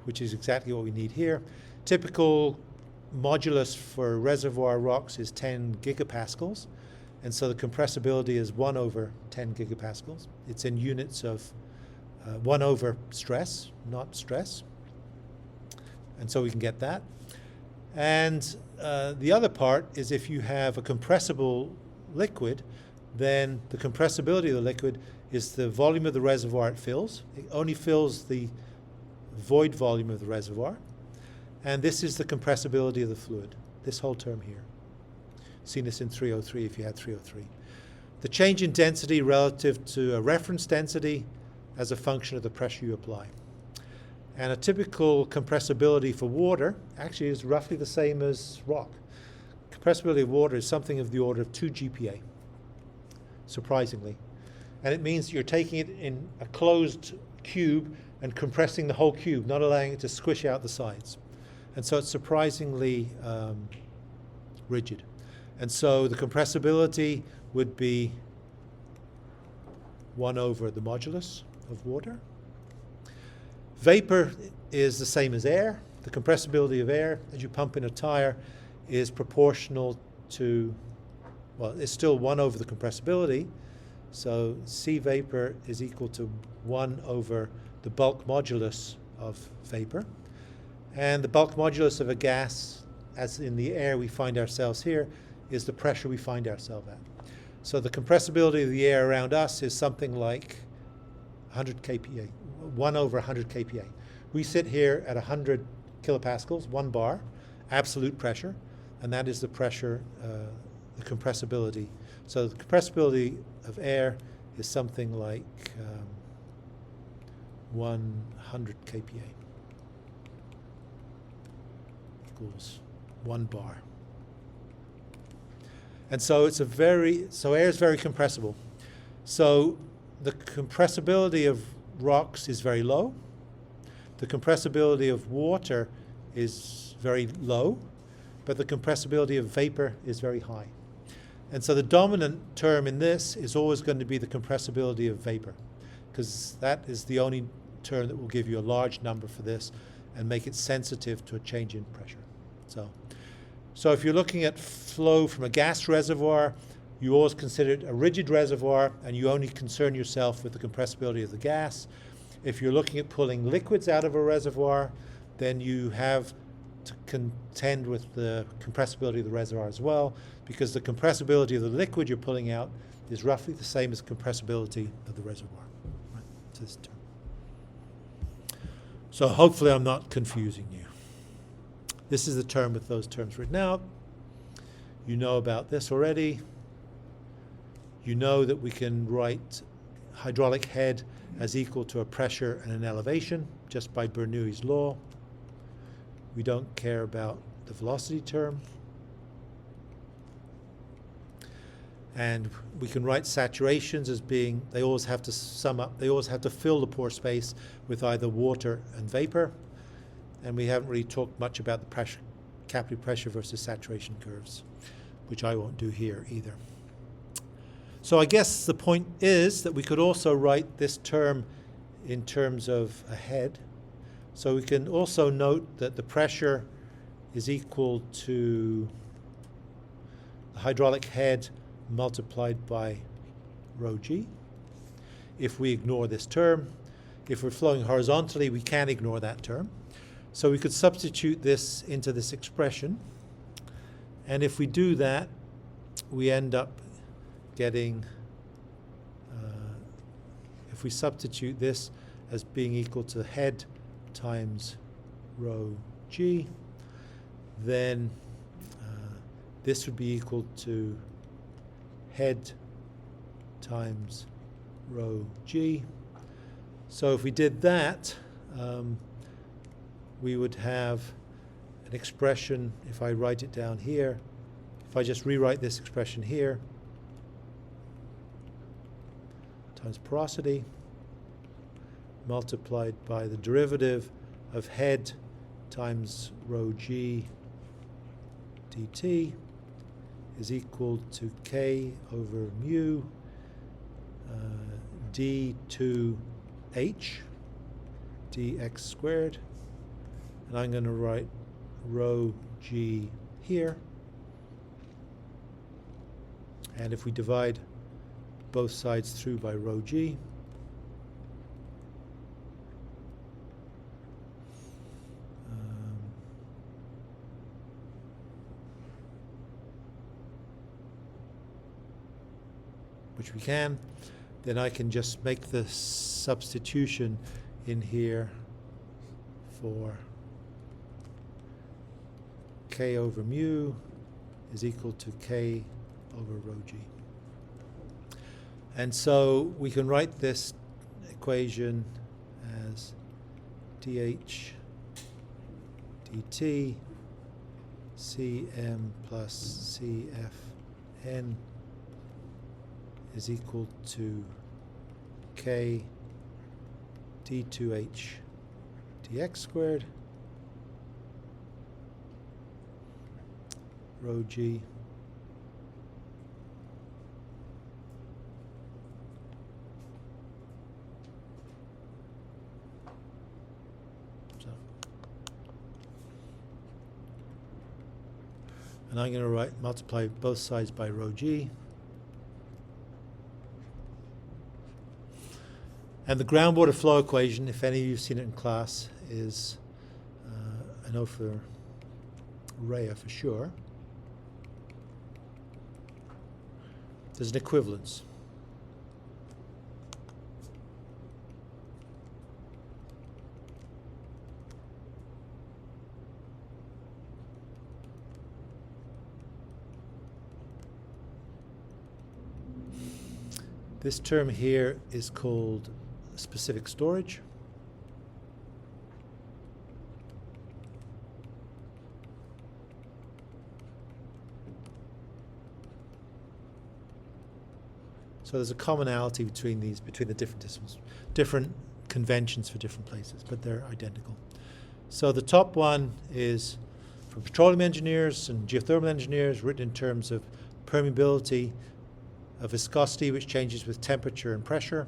which is exactly what we need here. Typical modulus for reservoir rocks is 10 gigapascals, and so the compressibility is 1 over 10 gigapascals. It's in units of 1 over stress, not stress, and so we can get that. And the other part is if you have a compressible liquid, then the compressibility of the liquid is the volume of the reservoir it fills. It only fills the void volume of the reservoir. And this is the compressibility of the fluid, this whole term here. Seen this in 303 if you had 303. The change in density relative to a reference density as a function of the pressure you apply. And a typical compressibility for water actually is roughly the same as rock. Compressibility of water is something of the order of 2 GPa, surprisingly. And it means you're taking it in a closed cube and compressing the whole cube, not allowing it to squish out the sides. And so it's surprisingly rigid. And so the compressibility would be 1 over the modulus of water. Vapor is the same as air. The compressibility of air as you pump in a tire is proportional to, well, it's still 1 over the compressibility. So C vapor is equal to 1 over the bulk modulus of vapor. And the bulk modulus of a gas, as in the air we find ourselves here, is the pressure we find ourselves at. So the compressibility of the air around us is something like 100 kPa, 1 over 100 kPa. We sit here at 100 kilopascals, 1 bar, absolute pressure, and that is the pressure, the compressibility. So the compressibility of air is something like 100 kPa equals 1 bar. And so it's so air is very compressible. So the compressibility of rocks is very low. The compressibility of water is very low, but the compressibility of vapor is very high. And so the dominant term in this is always going to be the compressibility of vapor, because that is the only term that will give you a large number for this and make it sensitive to a change in pressure. So if you're looking at flow from a gas reservoir, you always consider it a rigid reservoir and you only concern yourself with the compressibility of the gas. If you're looking at pulling liquids out of a reservoir, then you have to contend with the compressibility of the reservoir as well, because the compressibility of the liquid you're pulling out is roughly the same as compressibility of the reservoir. Right? So this term. So hopefully I'm not confusing you. This is the term with those terms written out. You know about this already. You know that we can write hydraulic head as equal to a pressure and an elevation just by Bernoulli's law. We don't care about the velocity term. And we can write saturations as being, they always have to sum up, they always have to fill the pore space with either water and vapor. And we haven't really talked much about the pressure, capillary pressure versus saturation curves, which I won't do here either. So I guess the point is that we could also write this term in terms of a head. So we can also note that the pressure is equal to the hydraulic head multiplied by rho g. If we ignore this term, if we're flowing horizontally, we can't ignore that term. So we could substitute this into this expression. And if we do that, we end up getting, if we substitute this as being equal to head times rho g, then this would be equal to head times rho g. So if we did that, we would have an expression, if I write it down here, if I just rewrite this expression here, times porosity multiplied by the derivative of head times rho g dt is equal to k over mu d2h dx squared. And I'm going to write rho g here. And if we divide both sides through by rho g, which we can, then I can just make the substitution in here for k over mu is equal to k over rho g. And so we can write this equation as dh dt cm plus cfn is equal to k d2h dx squared rho g and I'm going to multiply both sides by rho g. And the groundwater flow equation, if any of you have seen it in class, is, I know for Rhea for sure, there's an equivalence. This term here is called specific storage. So there's a commonality between these, between the different disciplines, different conventions for different places, but they're identical. So the top one is for petroleum engineers and geothermal engineers, written in terms of permeability, of viscosity, which changes with temperature and pressure,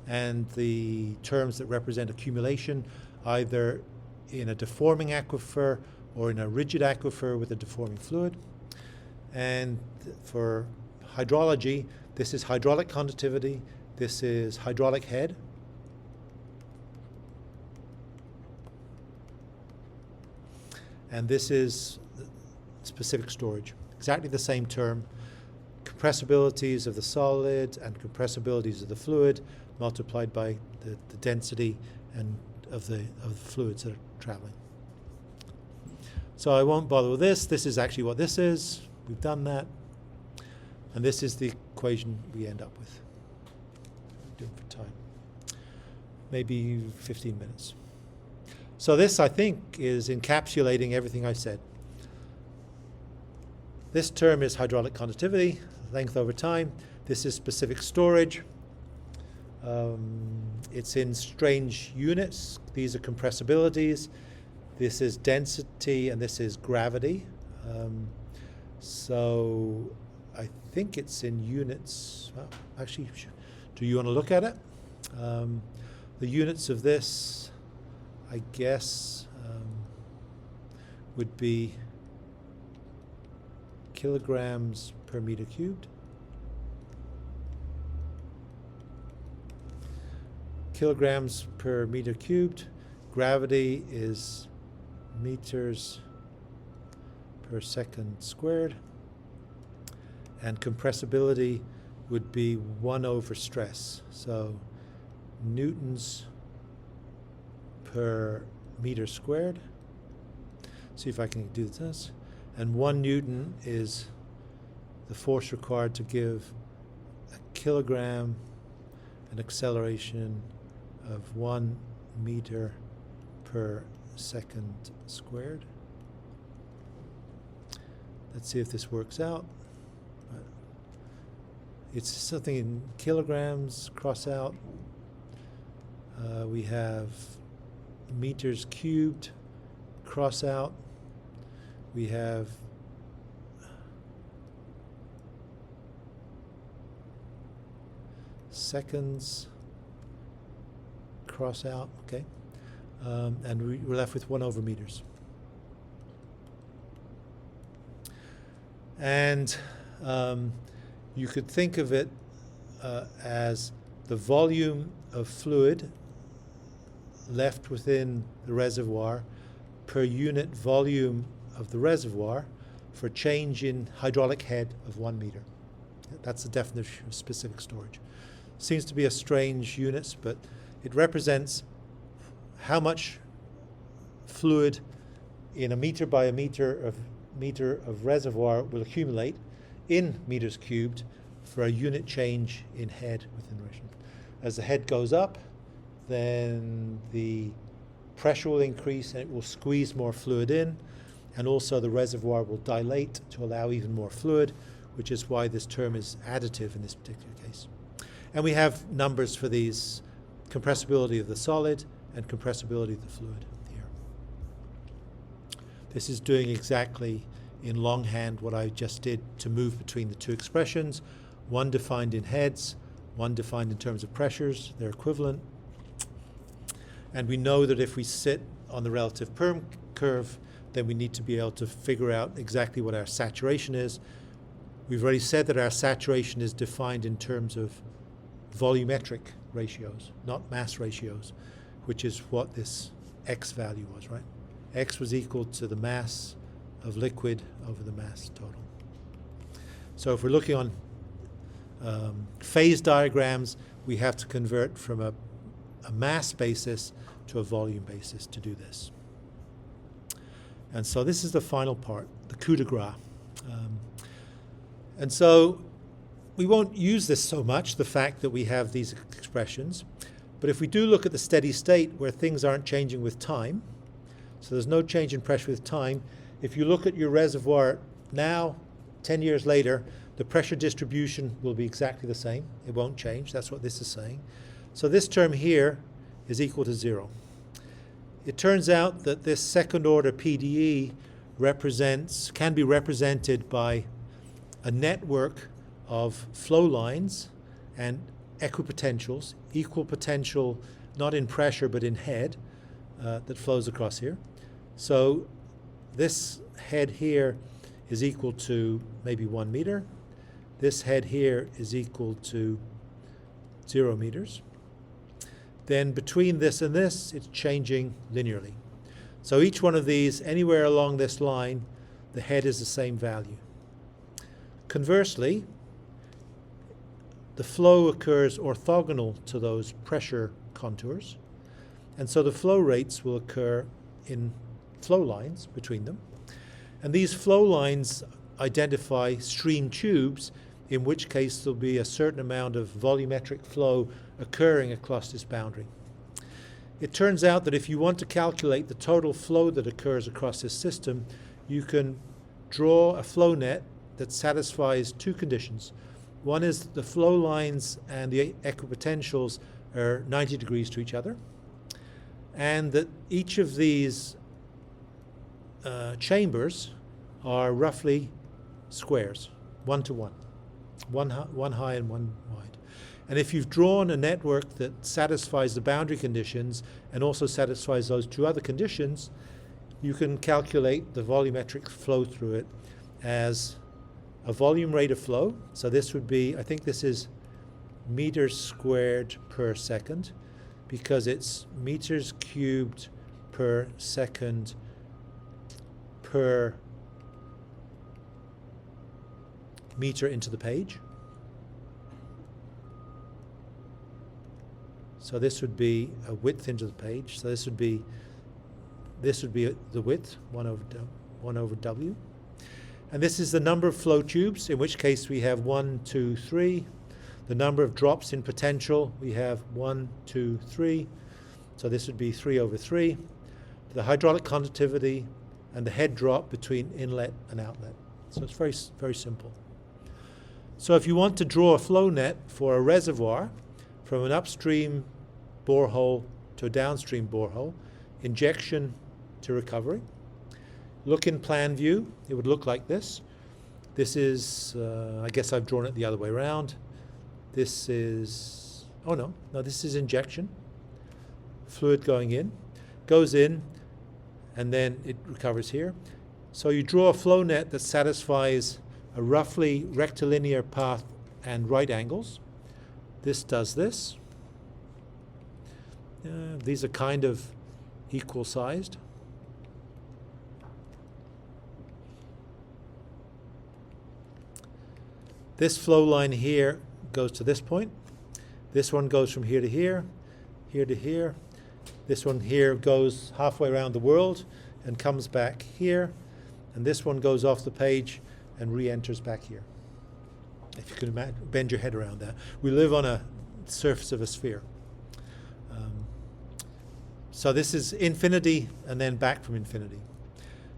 and the terms that represent accumulation, either in a deforming aquifer or in a rigid aquifer with a deforming fluid. And for hydrology, this is hydraulic conductivity, this is hydraulic head, and this is specific storage. Exactly the same term. Compressibilities of the solid and compressibilities of the fluid multiplied by the density and of the fluids that are traveling. So I won't bother with this. This is actually what this is. We've done that. And this is the equation we end up with. Do it for time. Maybe 15 minutes. So this, I think, is encapsulating everything I said. This term is hydraulic conductivity, length over time. This is specific storage. It's in strange units. These are compressibilities. This is density, and this is gravity. So I think it's in units. Well, actually, do you want to look at it? The units of this, I guess, would be kilograms per meter cubed. Kilograms per meter cubed. Gravity is meters per second squared. And compressibility would be 1 over stress. So newtons per meter squared. See if I can do this. And 1 Newton is the force required to give a kilogram an acceleration of 1 meter per second squared. Let's see if this works out. It's something in kilograms, cross out. We have meters cubed, cross out. We have seconds, cross out, okay. And we're left with 1 over meters. And you could think of it as the volume of fluid left within the reservoir per unit volume of the reservoir for change in hydraulic head of 1 meter. That's the definition of specific storage. Seems to be a strange unit, but it represents how much fluid in a meter by a meter of reservoir will accumulate in meters cubed for a unit change in head within the region. As the head goes up, then the pressure will increase and it will squeeze more fluid in, and also the reservoir will dilate to allow even more fluid, which is why this term is additive in this particular case. And we have numbers for these: compressibility of the solid and compressibility of the fluid here. This is doing exactly in longhand what I just did to move between the two expressions, one defined in heads, one defined in terms of pressures. They're equivalent. And we know that if we sit on the relative perm curve, then we need to be able to figure out exactly what our saturation is. We've already said that our saturation is defined in terms of volumetric ratios, not mass ratios, which is what this X value was, right? X was equal to the mass of liquid over the mass total. So if we're looking on phase diagrams, we have to convert from a mass basis to a volume basis to do this. And so this is the final part, the coup de grace. And so we won't use this so much, the fact that we have these expressions. But if we do look at the steady state where things aren't changing with time, so there's no change in pressure with time, if you look at your reservoir now, 10 years later, the pressure distribution will be exactly the same. It won't change. That's what this is saying. So this term here is equal to 0. It turns out that this second order PDE can be represented by a network of flow lines and equipotentials, equal potential not in pressure but in head, that flows across here. So this head here is equal to maybe 1 meter. This head here is equal to 0 meters. Then between this and this, it's changing linearly. So each one of these, anywhere along this line, the head is the same value. Conversely, the flow occurs orthogonal to those pressure contours. And so the flow rates will occur in flow lines between them. And these flow lines identify stream tubes, in which case there'll be a certain amount of volumetric flow occurring across this boundary. It turns out that if you want to calculate the total flow that occurs across this system, you can draw a flow net that satisfies two conditions. One is the flow lines and the equipotentials are 90 degrees to each other, and that each of these chambers are roughly squares, 1 to 1, one high and one wide. And if you've drawn a network that satisfies the boundary conditions and also satisfies those two other conditions, you can calculate the volumetric flow through it as a volume rate of flow. So this would be, I think this is meters squared per second, because it's meters cubed per second per meter into the page. So this would be a width into the page. So this would be the width, 1 over W. And this is the number of flow tubes, in which case we have 1, 2, 3. The number of drops in potential, we have 1, 2, 3. So this would be 3 over 3. The hydraulic conductivity and the head drop between inlet and outlet. So it's very, very simple. So if you want to draw a flow net for a reservoir from an upstream borehole to a downstream borehole, injection to recovery, look in plan view, it would look like this. This is, I guess I've drawn it the other way around. This is, oh no, this is injection. Fluid going in, goes in, and then it recovers here. So you draw a flow net that satisfies a roughly rectilinear path and right angles. This does this. These are kind of equal sized. This flow line here goes to this point. This one goes from here to here, here to here. This one here goes halfway around the world and comes back here. And this one goes off the page and re-enters back here. If you can bend your head around that. We live on a surface of a sphere. So this is infinity and then back from infinity.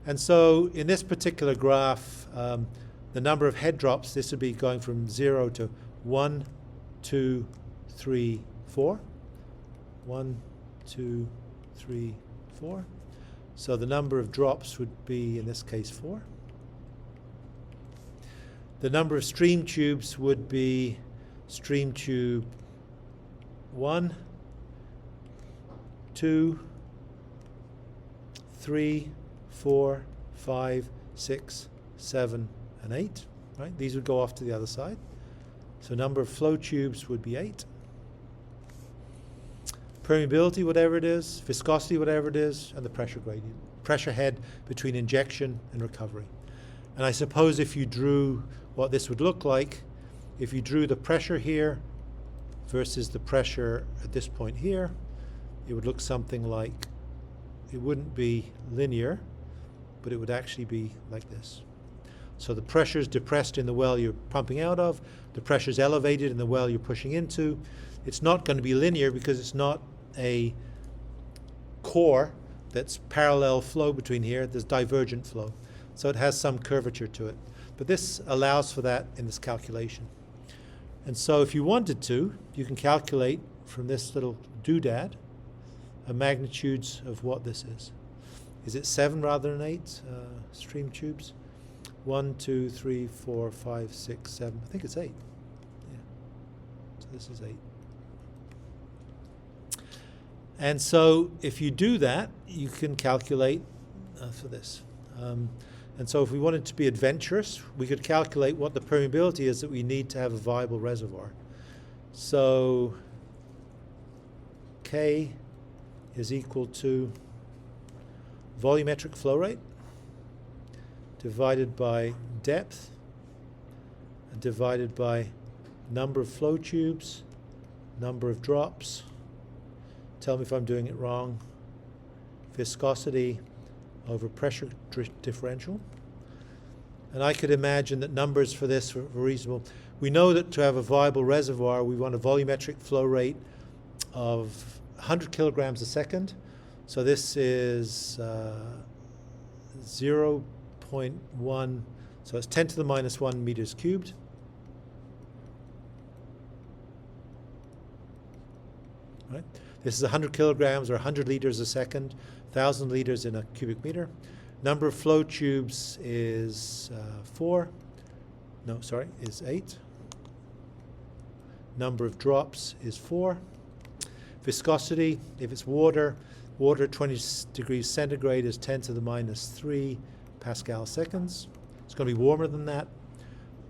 And so in this particular graph, the number of head drops, this would be going from 0 to 1, 2, 3, 4. 1, 2, 3, 4. So the number of drops would be, in this case, 4. The number of stream tubes would be stream tube 1, 2, 3, 4, 5, 6, 7, and 8. Right? These would go off to the other side. So number of flow tubes would be 8. Permeability, whatever it is, viscosity, whatever it is, and the pressure gradient. Pressure head between injection and recovery. And I suppose if you drew what this would look like, if you drew the pressure here versus the pressure at this point here, it would look something like, it wouldn't be linear, but it would actually be like this. So the pressure is depressed in the well you're pumping out of, the pressure is elevated in the well you're pushing into. It's not going to be linear because it's not a core that's parallel flow between here, there's divergent flow. So it has some curvature to it. But this allows for that in this calculation. And so if you wanted to, you can calculate from this little doodad magnitudes of what this is. Is it 7 rather than 8 stream tubes? 1, 2, 3, 4, 5, 6, 7. I think it's 8. Yeah. So this is 8. And so if you do that, you can calculate for this. And so if we wanted to be adventurous, we could calculate what the permeability is that we need to have a viable reservoir. So K is equal to volumetric flow rate divided by depth and divided by number of flow tubes, number of drops, tell me if I'm doing it wrong, viscosity over pressure differential. And I could imagine that numbers for this are reasonable. We know that to have a viable reservoir, we want a volumetric flow rate of 100 kilograms a second. So this is 0.1, so it's 10 to the minus 1 meters cubed. Right? This is 100 kilograms or 100 liters a second, 1,000 liters in a cubic meter. Number of flow tubes is 8. Number of drops is 4. Viscosity, if it's water at 20 degrees centigrade is 10 to the minus 3 Pascal seconds. It's going to be warmer than that.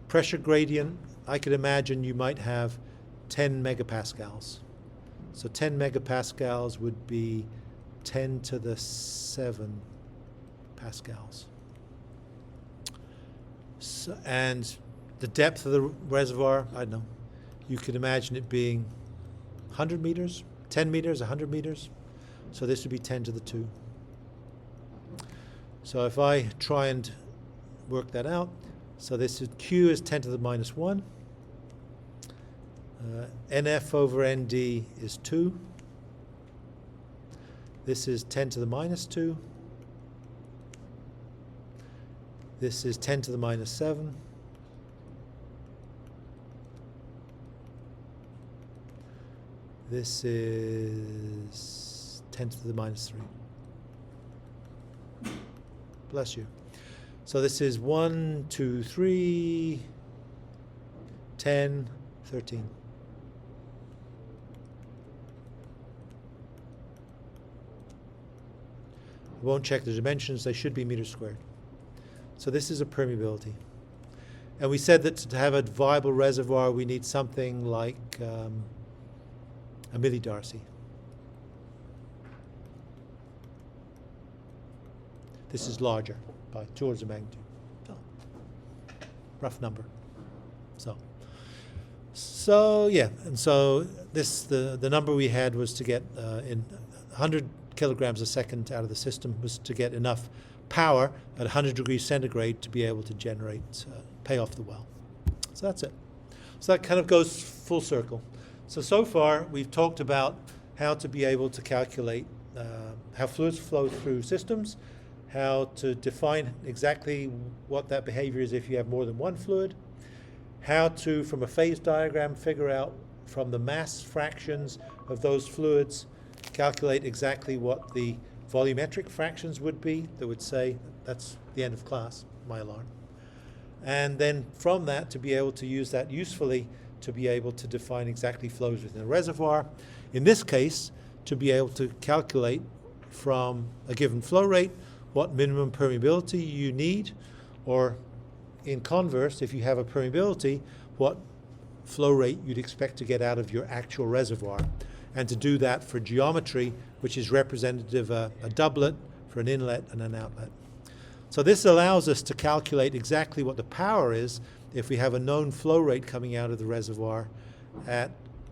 Pressure gradient, I could imagine you might have 10 megapascals. So 10 megapascals would be 10 to the 7 pascals. So, and the depth of the reservoir, I don't know, you could imagine it being 100 meters, 10 meters, 100 meters. So this would be 10 to the 2. So if I try and work that out, so this is Q is 10 to the minus 1. NF over ND is 2. This is 10 to the minus 2. This is 10 to the minus 7. This is 10 to the minus 3. Bless you. So this is 1, 2, 3, 10, 13. I won't check the dimensions, they should be meters squared. So this is a permeability. And we said that to have a viable reservoir, we need something like a millidarcy. This is larger by 2 orders of magnitude. So, rough number. So yeah, and so this the number we had was to get in 100 kilograms a second out of the system was to get enough power at 100 degrees centigrade to be able to generate, pay off the well. So that's it. So that kind of goes full circle. So far we've talked about how to be able to calculate how fluids flow through systems, how to define exactly what that behavior is if you have more than one fluid, how to, from a phase diagram, figure out from the mass fractions of those fluids, calculate exactly what the volumetric fractions would be that would say, that's the end of class, my alarm. And then from that to be able to use that usefully to be able to define exactly flows within a reservoir. In this case, to be able to calculate from a given flow rate what minimum permeability you need, or in converse, if you have a permeability, what flow rate you'd expect to get out of your actual reservoir. And to do that for geometry, which is representative of a doublet for an inlet and an outlet. So this allows us to calculate exactly what the power is if we have a known flow rate coming out of the reservoir at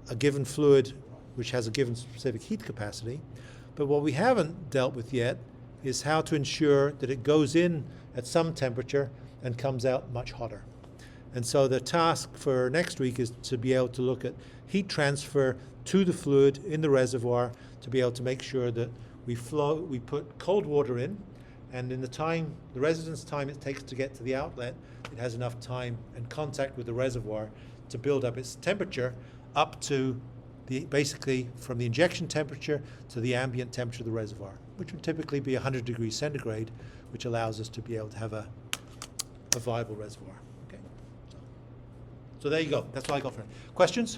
a given fluid which has a given specific heat capacity. But what we haven't dealt with yet is how to ensure that it goes in at some temperature and comes out much hotter. And so the task for next week is to be able to look at heat transfer to the fluid in the reservoir to be able to make sure that we put cold water in, and in the residence time it takes to get to the outlet, it has enough time and contact with the reservoir to build up its temperature up to basically from the injection temperature to the ambient temperature of the reservoir, which would typically be 100 degrees centigrade, which allows us to be able to have a viable reservoir. Okay. So there you go. That's all I got for now. Questions?